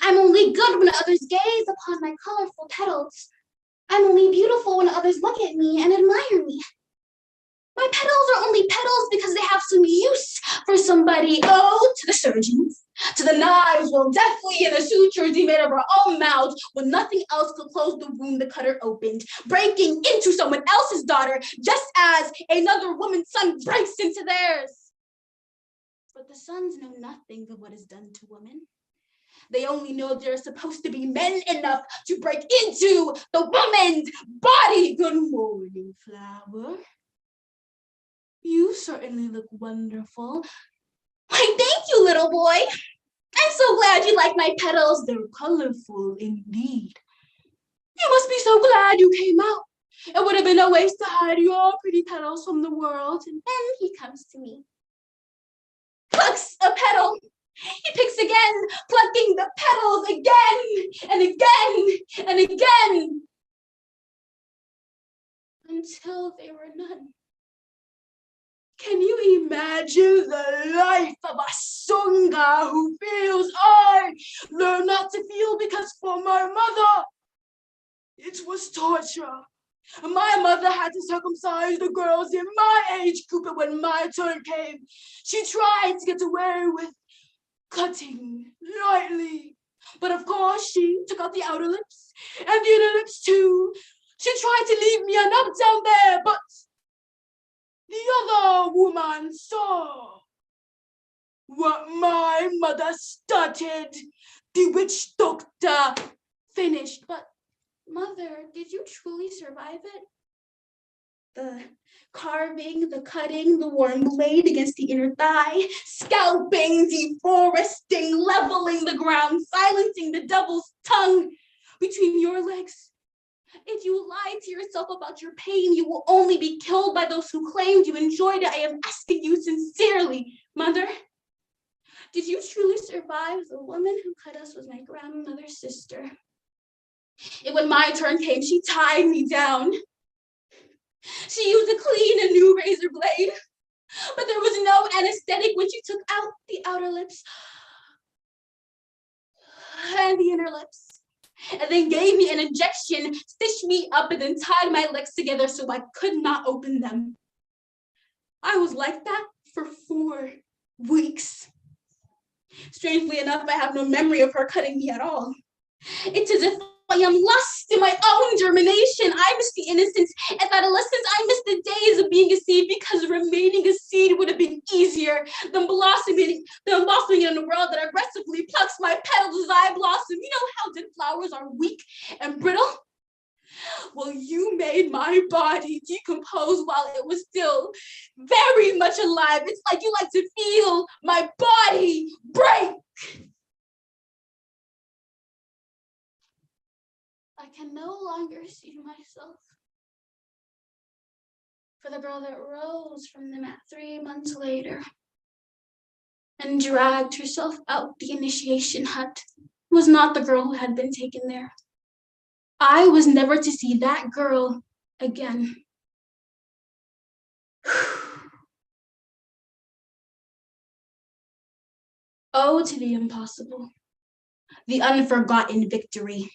I'm only good when others gaze upon my colorful petals. I'm only beautiful when others look at me and admire me. My petals are only petals because they have some use for somebody. Oh, to the surgeons, to the knives, well, deftly in the sutures he made of our own mouths when nothing else could close the wound the cutter opened, breaking into someone else's daughter just as another woman's son breaks into theirs. But the sons know nothing of what is done to women. They only know they're supposed to be men enough to break into the woman's body. Good morning, flower. You certainly look wonderful. Why, thank you, little boy. I'm so glad you like my petals. They're colorful indeed. You must be so glad you came out. It would have been a waste to hide your pretty petals from the world. And then he comes to me, plucks a petal. He picks again, plucking the petals again and again and again until they were none. Can you imagine the life of a Sunga who feels I learned not to feel because for my mother, it was torture. My mother had to circumcise the girls in my age group, and when my turn came, she tried to get away with cutting lightly. But of course, she took out the outer lips and the inner lips too. She tried to leave me a nub down there, but the other woman saw what my mother started. The witch doctor finished. But mother, did you truly survive it? The carving, the cutting, the warm blade against the inner thigh, scalping, deforesting, leveling the ground, silencing the devil's tongue between your legs. If you lie to yourself about your pain, you will only be killed by those who claimed you enjoyed it. I am asking you sincerely, mother, did you truly survive? The woman who cut us was my grandmother's sister. And when my turn came, she tied me down. She used a clean and new razor blade, but there was no anesthetic when she took out the outer lips and the inner lips, and then gave me an injection, stitched me up, and then tied my legs together so I could not open them. I was like that for 4 weeks. Strangely enough, I have no memory of her cutting me at all. It's as if I am lost in my own germination. I miss the innocence. At adolescence, I miss the days of being a seed, because remaining a seed would have been easier than blossoming in a world that aggressively plucks my petals as I blossom. You know how dead flowers are weak and brittle? Well, you made my body decompose while it was still very much alive. It's like you like to feel my body break. I can no longer see myself for the girl that rose from the mat 3 months later and dragged herself out the initiation hut was not the girl who had been taken there. I was never to see that girl again. Oh, to the impossible, the unforgotten victory.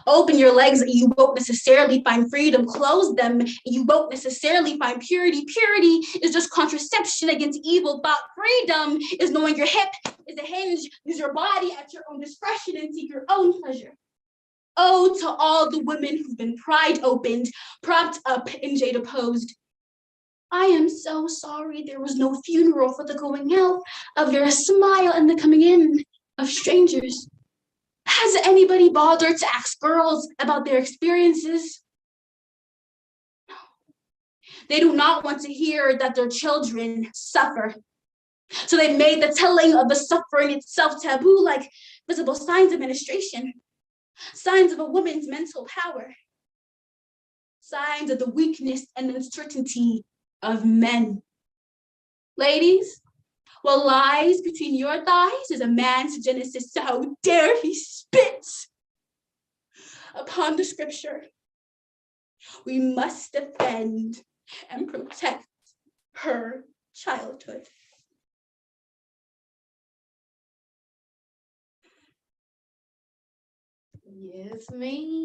Open your legs and you won't necessarily find freedom. Close them and you won't necessarily find purity. Purity is just contraception against evil thought. Freedom is knowing your hip is a hinge, use your body at your own discretion and seek your own pleasure. Oh, to all the women who've been pried opened, propped up and jade opposed. I am so sorry there was no funeral for the going out of your smile and the coming in of strangers. Has anybody bothered to ask girls about their experiences? No. They do not want to hear that their children suffer. So they've made the telling of the suffering itself taboo, like visible signs of menstruation, signs of a woman's mental power, signs of the weakness and uncertainty of men. Ladies, what lies between your thighs is a man's genesis, so how dare he spit upon the scripture. We must defend and protect her childhood. Yes, me.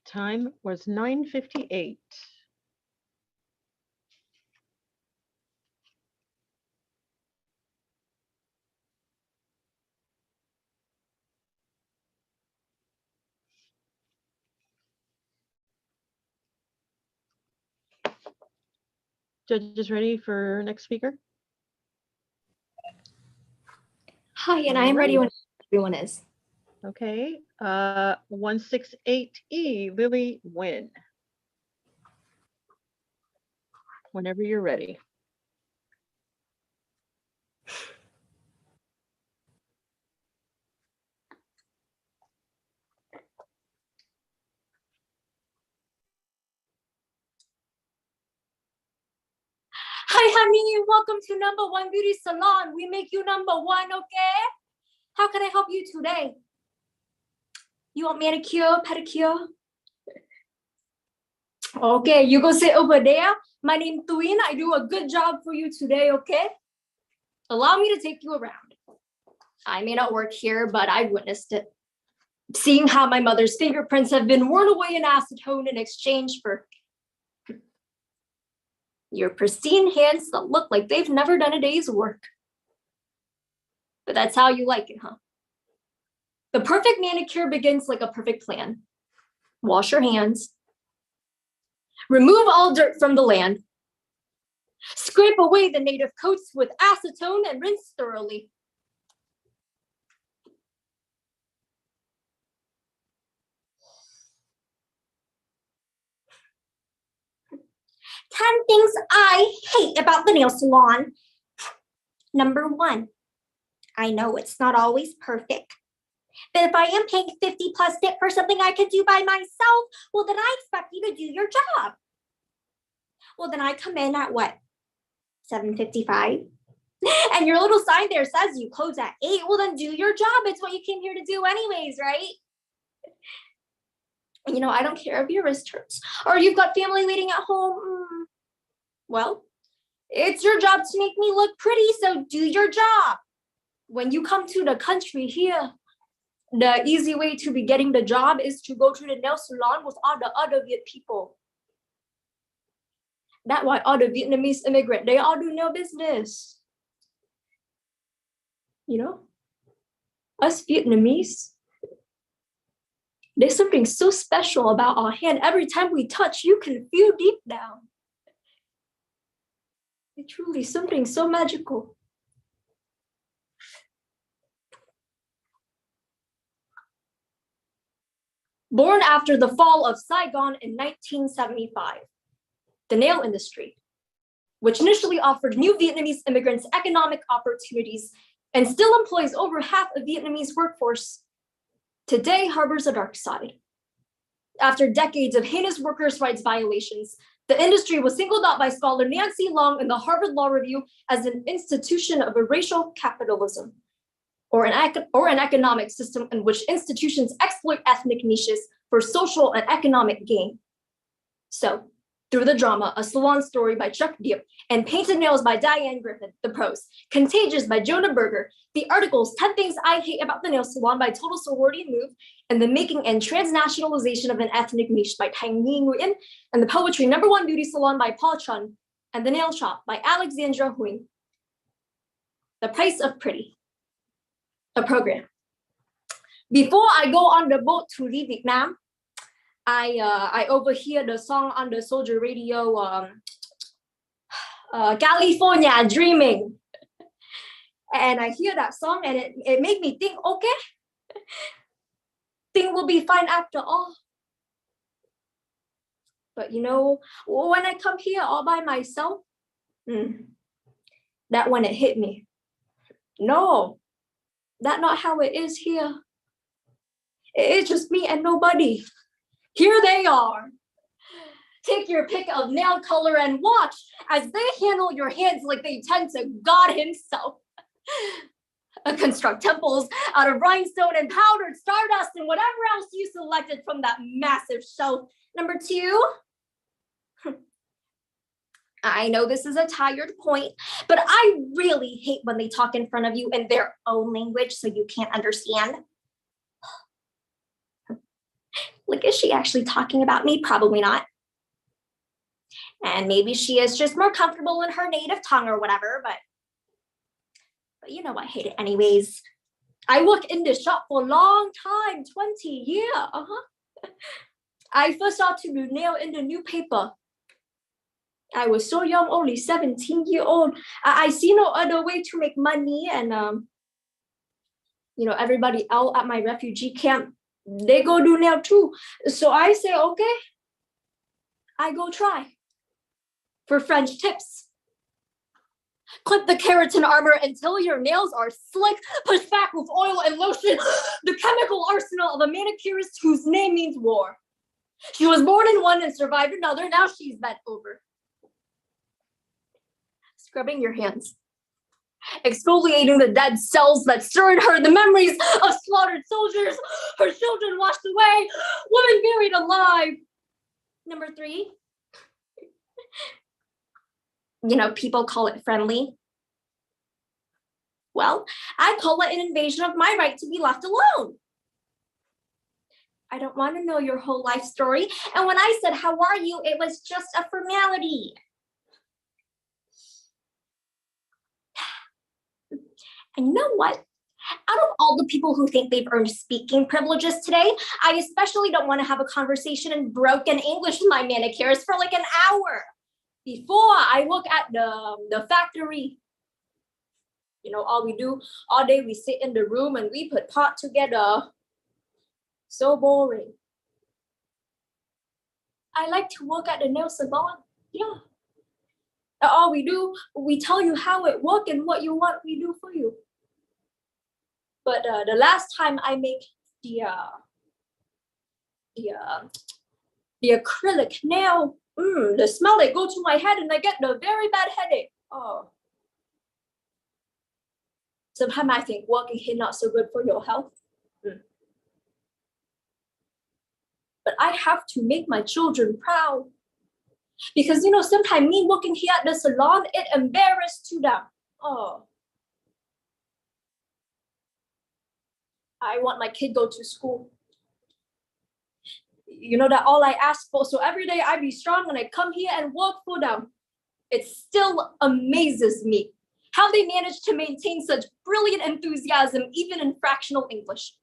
Time was 9:58. Judges ready for next speaker? Hi, and I am ready when everyone is. Okay, 168E, Lily Nguyen. Whenever you're ready. Hi, honey. Welcome to number one beauty salon. We make you number one, okay? How can I help you today? You want manicure, pedicure? Okay, you go sit over there. My name's Tuin. I do a good job for you today, okay? Allow me to take you around. I may not work here, but I've witnessed it. Seeing how my mother's fingerprints have been worn away in acetone in exchange for your pristine hands that look like they've never done a day's work. But that's how you like it, huh? The perfect manicure begins like a perfect plan. Wash your hands. Remove all dirt from the land. Scrape away the native coats with acetone and rinse thoroughly. Ten things I hate about the nail salon. Number one, I know it's not always perfect, but if I am paying 50 plus tip for something I could do by myself, well, then I expect you to do your job. Well, then I come in at what? 7:55? And your little sign there says you close at 8. Well, then do your job. It's what you came here to do anyways, right? You know, I don't care if your wrist hurts or you've got family waiting at home. Well, it's your job to make me look pretty, so do your job. When you come to the country here, the easy way to be getting the job is to go to the nail salon with all the other Viet people. That's why all the Vietnamese immigrants, they all do nail business. You know, us Vietnamese, there's something so special about our hand. Every time we touch, you can feel deep down. It's truly something so magical. Born after the fall of Saigon in 1975, the nail industry, which initially offered new Vietnamese immigrants economic opportunities and still employs over half of Vietnamese workforce, today harbors a dark side. After decades of heinous workers' rights violations, the industry was singled out by scholar Nancy Long in the Harvard Law Review as an institution of a racial capitalism, or an economic system in which institutions exploit ethnic niches for social and economic gain. So, through the drama, A Salon Story by Chuck Diep, and Painted Nails by Diane Griffin, the prose, Contagious by Jonah Berger, the articles 10 Things I Hate About the Nail Salon by Total Sorority Move, and The Making and Transnationalization of an Ethnic Niche by Tang Nhi Nguyen, and the poetry Number One Beauty Salon by Paul Chun, and The Nail Shop by Alexandra Huang. The Price of Pretty, a program. Before I go on the boat to leave Vietnam, I overhear the song on the soldier radio, California Dreaming. And I hear that song and it made me think, okay, things will be fine after all. But you know, when I come here all by myself, that when it hit me. No, that's not how it is here. It's just me and nobody. Here they are. Take your pick of nail color and watch as they handle your hands like they tend to God himself. Construct temples out of rhinestone and powdered stardust and whatever else you selected from that massive shelf. Number 2. I know this is a tired point, but I really hate when they talk in front of you in their own language so you can't understand. Like, is she actually talking about me? Probably not. And maybe she is just more comfortable in her native tongue or whatever, but you know, I hate it anyways. I worked in this shop for a long time, 20 years. I first started to do nail in the newspaper. I was so young, only 17 years old. I see no other way to make money, and everybody out at my refugee camp, they go do nail too. So I say, okay, I go try. For French tips, clip the keratin armor until your nails are slick, push back with oil and lotion, the chemical arsenal of a manicurist whose name means war. She was born in one and survived another, now she's bent over. Scrubbing your hands, exfoliating the dead cells that stir in her, the memories of slaughtered soldiers, her children washed away, women buried alive. Number 3, people call it friendly. Well, I call it an invasion of my right to be left alone. I don't want to know your whole life story. And when I said, how are you? It was just a formality. And you know what? Out of all the people who think they've earned speaking privileges today, I especially don't want to have a conversation in broken English with my manicurist for like an hour before I look at the factory. All we do all day, we sit in the room and we put pot together. So boring. I like to work at the nail salon. Yeah. All we do, we tell you how it works and what you want, we do for you. But the last time I make the acrylic nail, the smell it go to my head and I get a very bad headache. Oh. Sometimes I think working here not so good for your health. But I have to make my children proud. Because, sometimes me working here at the salon, it embarrassed to them. Oh. I want my kid go to school. That all I ask for. So every day I be strong and I come here and work for them. It still amazes me how they manage to maintain such brilliant enthusiasm, even in fractional English.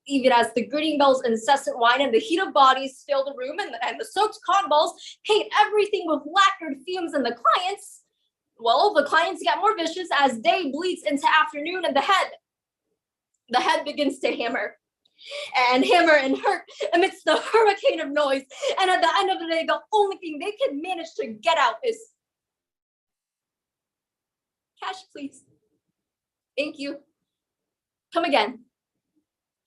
Even as the greeting bells, incessant whine, and the heat of bodies fill the room, and the soaked cotton balls paint everything with lacquered fumes, and the clients get more vicious as day bleeds into afternoon, and the head begins to hammer and hurt amidst the hurricane of noise. And at the end of the day, the only thing they can manage to get out is cash, please. Thank you. Come again.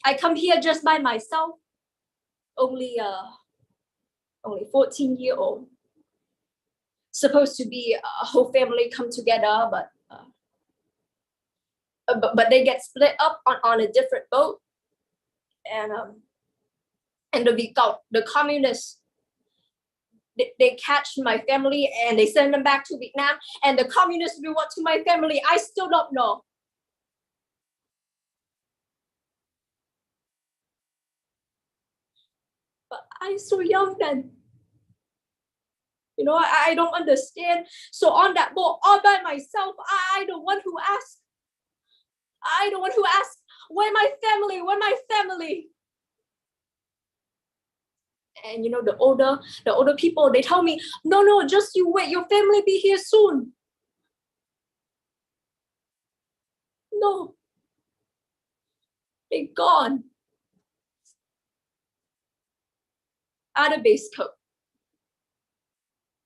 I come here just by myself, only 14-year-old. Supposed to be a whole family come together, but they get split up on a different boat, and the communists they catch my family and they send them back to Vietnam, and the communists do what to my family, I still don't know. But I'm so young then. I don't understand. So on that boat, all by myself, I the one who asked. Where my family? And the older people, they tell me, no, just you wait, your family be here soon. No. They gone. Add a base coat.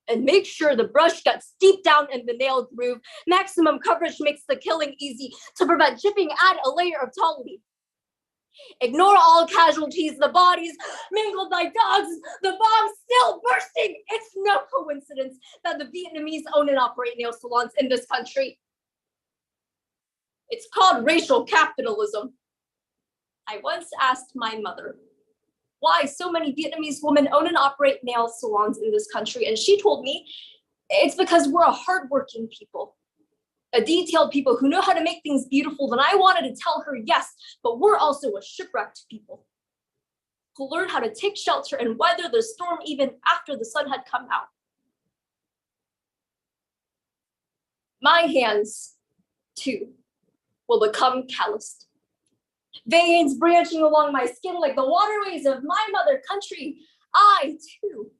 And make sure the brush gets deep down in the nail groove. Maximum coverage makes the killing easy. To prevent chipping, add a layer of toluene. Ignore all casualties, the bodies mangled by dogs, the bombs still bursting. It's no coincidence that the Vietnamese own and operate nail salons in this country. It's called racial capitalism. I once asked my mother why so many Vietnamese women own and operate nail salons in this country, and she told me it's because we're a hardworking people, a detailed people who know how to make things beautiful. Then I wanted to tell her, yes, but we're also a shipwrecked people who learn how to take shelter and weather the storm even after the sun had come out. My hands, too, will become calloused. Veins branching along my skin like the waterways of my mother country. I, too,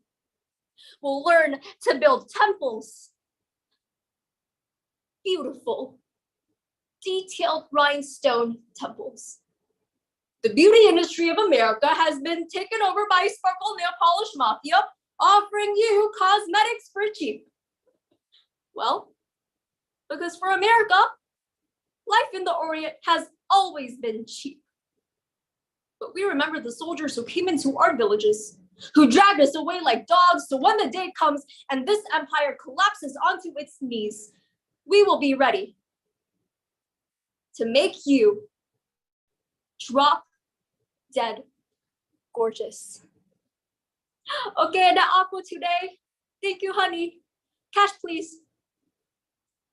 will learn to build temples. Beautiful detailed rhinestone temples. The beauty industry of America has been taken over by sparkle nail polish mafia, offering you cosmetics for cheap. Well, because for America, life in the Orient has always been cheap. But we remember the soldiers who came into our villages, who dragged us away like dogs, so when the day comes and this empire collapses onto its knees, we will be ready to make you drop dead gorgeous. Okay, na ako today. Thank you, honey. Cash, please.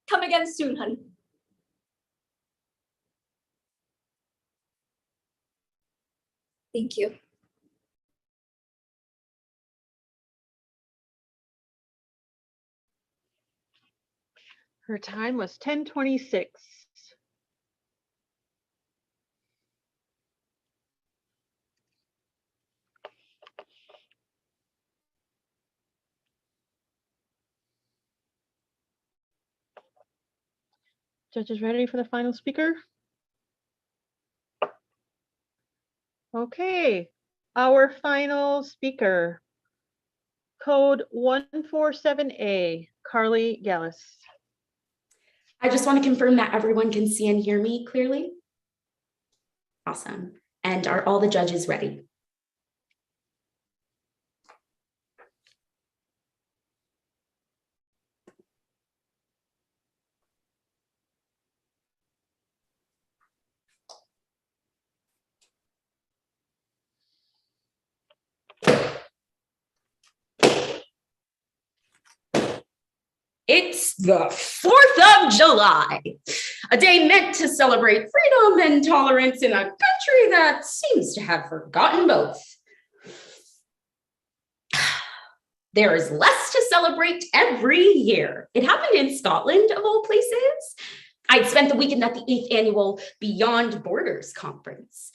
Come again soon, honey. Thank you. Her time was 10:26. Judges ready for the final speaker? Okay, our final speaker, code 147A, Carly Gallus. I just want to confirm that everyone can see and hear me clearly. Awesome. And are all the judges ready? It's the 4th of July, a day meant to celebrate freedom and tolerance in a country that seems to have forgotten both. There is less to celebrate every year. It happened in Scotland, of all places. I'd spent the weekend at the 8th annual Beyond Borders conference.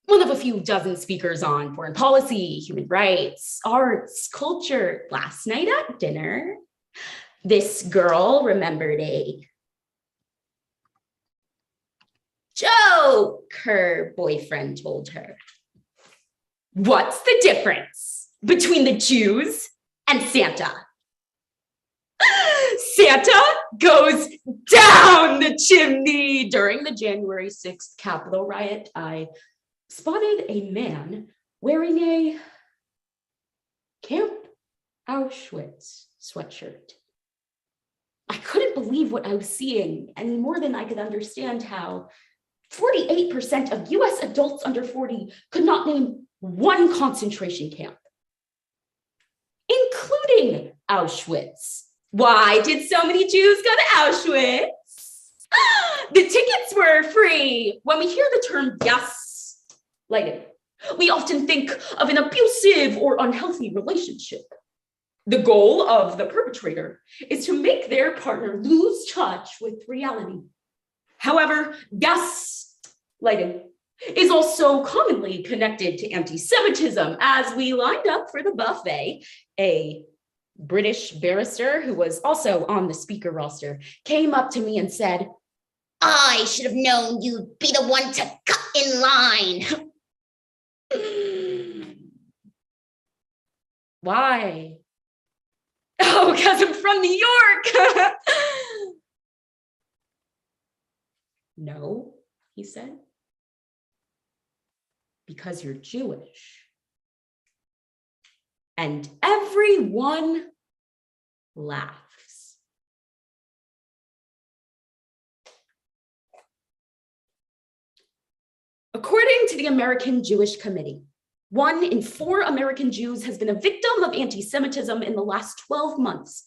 One of a few dozen speakers on foreign policy, human rights, arts, culture. Last night at dinner, this girl remembered a joke her boyfriend told her. What's the difference between the Jews and Santa? Santa goes down the chimney. During the January 6th Capitol riot, I spotted a man wearing a Camp Auschwitz sweatshirt. I couldn't believe what I was seeing any more than I could understand how 48% of US adults under 40 could not name one concentration camp, including Auschwitz. Why did so many Jews go to Auschwitz? The tickets were free. When we hear the term gaslighting, we often think of an abusive or unhealthy relationship. The goal of the perpetrator is to make their partner lose touch with reality. However, gaslighting is also commonly connected to anti-Semitism. As we lined up for the buffet, a British barrister who was also on the speaker roster came up to me and said, "I should have known you'd be the one to cut in line." Why? Oh, because I'm from New York. No, he said, because you're Jewish. And everyone laughs. According to the American Jewish Committee, 1 in 4 American Jews has been a victim of anti-Semitism in the last 12 months.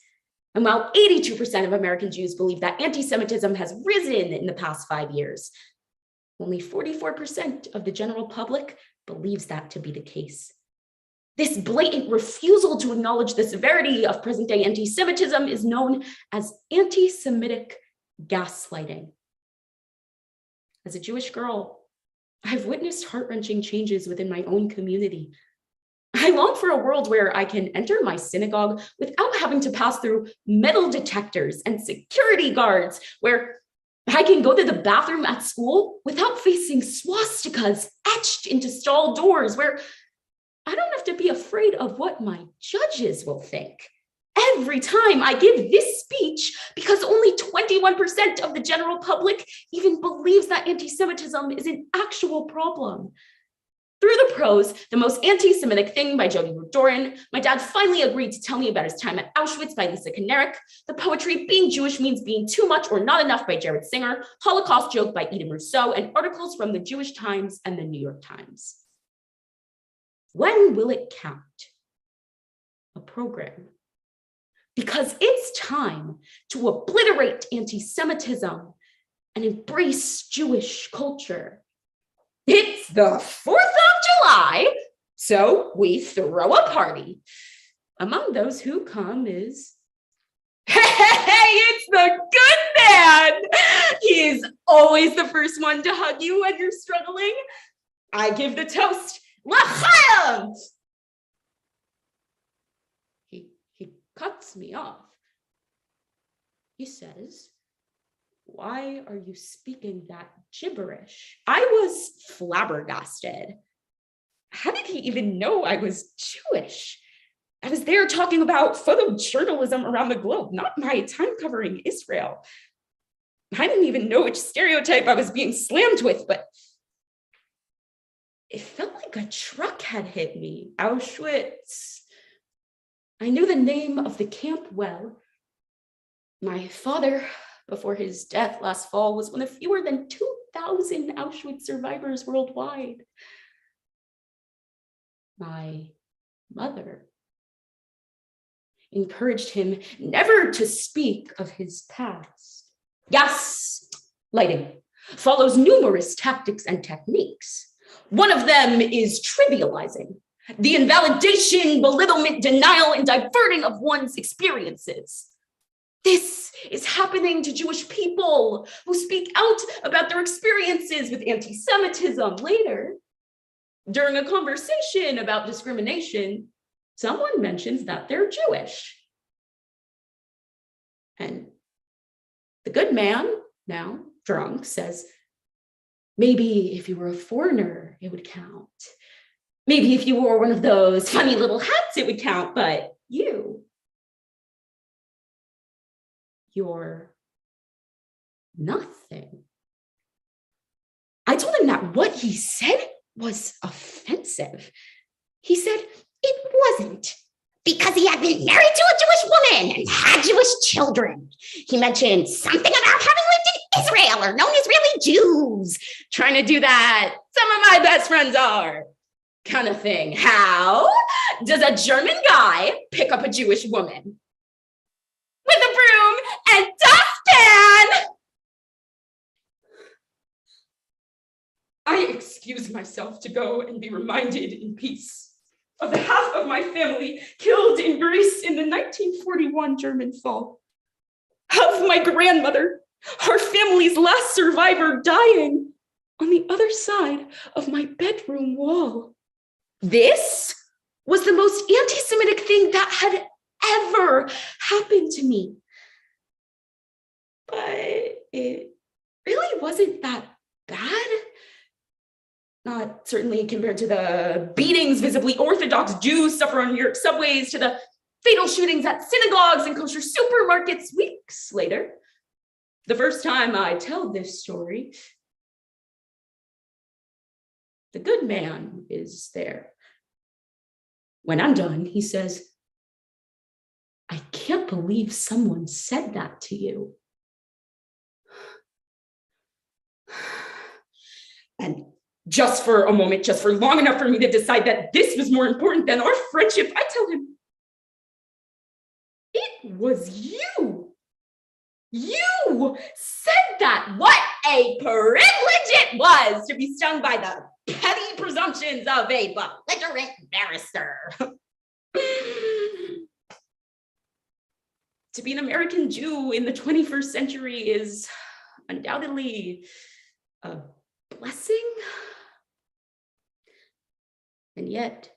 And while 82% of American Jews believe that anti-Semitism has risen in the past 5 years, only 44% of the general public believes that to be the case. This blatant refusal to acknowledge the severity of present-day anti-Semitism is known as anti-Semitic gaslighting. As a Jewish girl, I've witnessed heart-wrenching changes within my own community. I long for a world where I can enter my synagogue without having to pass through metal detectors and security guards, where I can go to the bathroom at school without facing swastikas etched into stall doors where I don't have to be afraid of what my judges will think. Every time I give this speech, because only 21% of the general public even believes that anti-Semitism is an actual problem. Through the prose, The Most Anti-Semitic Thing by Jody Doran, my dad finally agreed to tell me about his time at Auschwitz by Lisa Kanarek, the poetry Being Jewish Means Being Too Much or Not Enough by Jared Singer, Holocaust Joke by Eden Rousseau, and articles from the Jewish Times and the New York Times. When will it count? A program. Because it's time to obliterate anti-Semitism and embrace Jewish culture. It's the 4th of July, so we throw a party. Among those who come is, hey, it's the good man. He is always the first one to hug you when you're struggling. I give the toast, L'chaim. He cuts me off. He says, why are you speaking that gibberish? I was flabbergasted. How did he even know I was Jewish? I was there talking about photojournalism around the globe, not my time covering Israel. I didn't even know which stereotype I was being slammed with, but it felt like a truck had hit me. Auschwitz. I knew the name of the camp well. My father, before his death last fall, was one of fewer than 2,000 Auschwitz survivors worldwide. My mother encouraged him never to speak of his past. Gaslighting follows numerous tactics and techniques. One of them is trivializing, the invalidation, belittlement, denial, and diverting of one's experiences. This is happening to Jewish people who speak out about their experiences with anti-Semitism. Later, during a conversation about discrimination, someone mentions that they're Jewish. And the good man, now drunk, says, maybe if you were a foreigner, it would count. Maybe if you wore one of those funny little hats, it would count, but you're nothing. I told him that what he said was offensive. He said it wasn't, because he had been married to a Jewish woman and had Jewish children. He mentioned something about having lived in Israel or known Israeli Jews, trying to do that some of my best friends are kind of thing. How does a German guy pick up a Jewish woman? With a broom and dustpan! I excused myself to go and be reminded in peace of the half of my family killed in Greece in the 1941 German fall. Of my grandmother, our family's last survivor, dying on the other side of my bedroom wall. This was the most anti-Semitic thing that had ever happened to me. But it really wasn't that bad. Not certainly compared to the beatings visibly Orthodox Jews suffer on New York subways, to the fatal shootings at synagogues and kosher supermarkets weeks later. The first time I tell this story, the good man is there. When I'm done, he says, I can't believe someone said that to you. And just for a moment, just for long enough for me to decide that this was more important than our friendship, I tell him, it was you. You said that. What a privilege it was to be stung by the petty presumptions of a belligerent barrister. To be an American Jew in the 21st century is undoubtedly a blessing. And yet,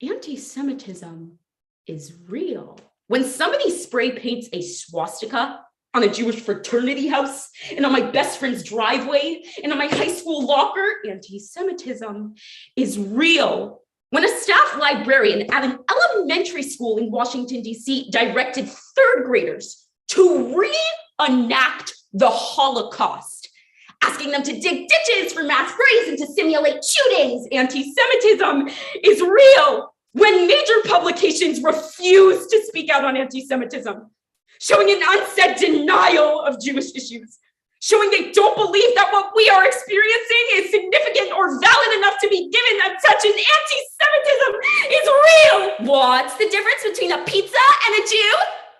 anti-Semitism is real. When somebody spray paints a swastika on a Jewish fraternity house, and on my best friend's driveway, and on my high school locker. Anti-Semitism is real. When a staff librarian at an elementary school in Washington, D.C. directed third graders to reenact the Holocaust, asking them to dig ditches for mass graves and to simulate shootings, anti-Semitism is real. When major publications refuse to speak out on anti-Semitism, showing an unsaid denial of Jewish issues, showing they don't believe that what we are experiencing is significant or valid enough to be given attention, anti-Semitism is real. What's the difference between a pizza and a Jew?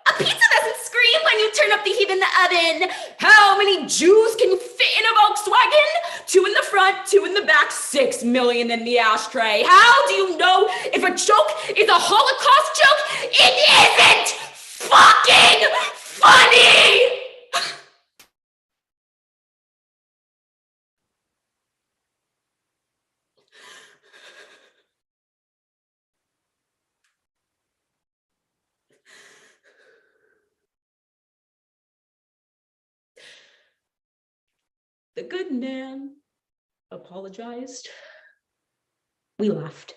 A pizza doesn't scream when you turn up the heat in the oven. How many Jews can fit in a Volkswagen? 2 in the front, 2 in the back, 6 million in the ashtray. How do you know if a joke is a Holocaust joke? It isn't fucking funny! The good man apologized. We laughed.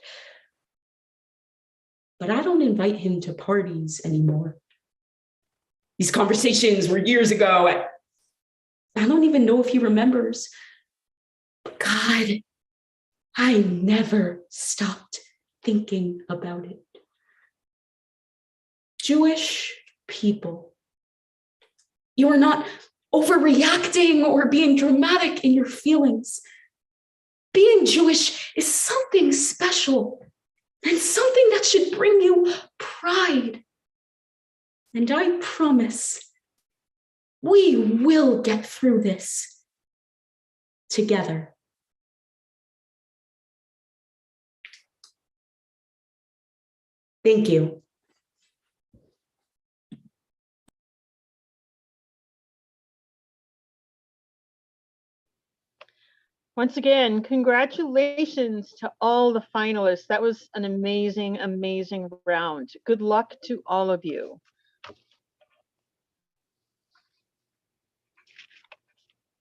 But I don't invite him to parties anymore. These conversations were years ago. I don't even know if he remembers. But God, I never stopped thinking about it. Jewish people, you are not overreacting or being dramatic in your feelings. Being Jewish is something special and something that should bring you pride. And I promise we will get through this together. Thank you. Once again, congratulations to all the finalists. That was an amazing, amazing round. Good luck to all of you.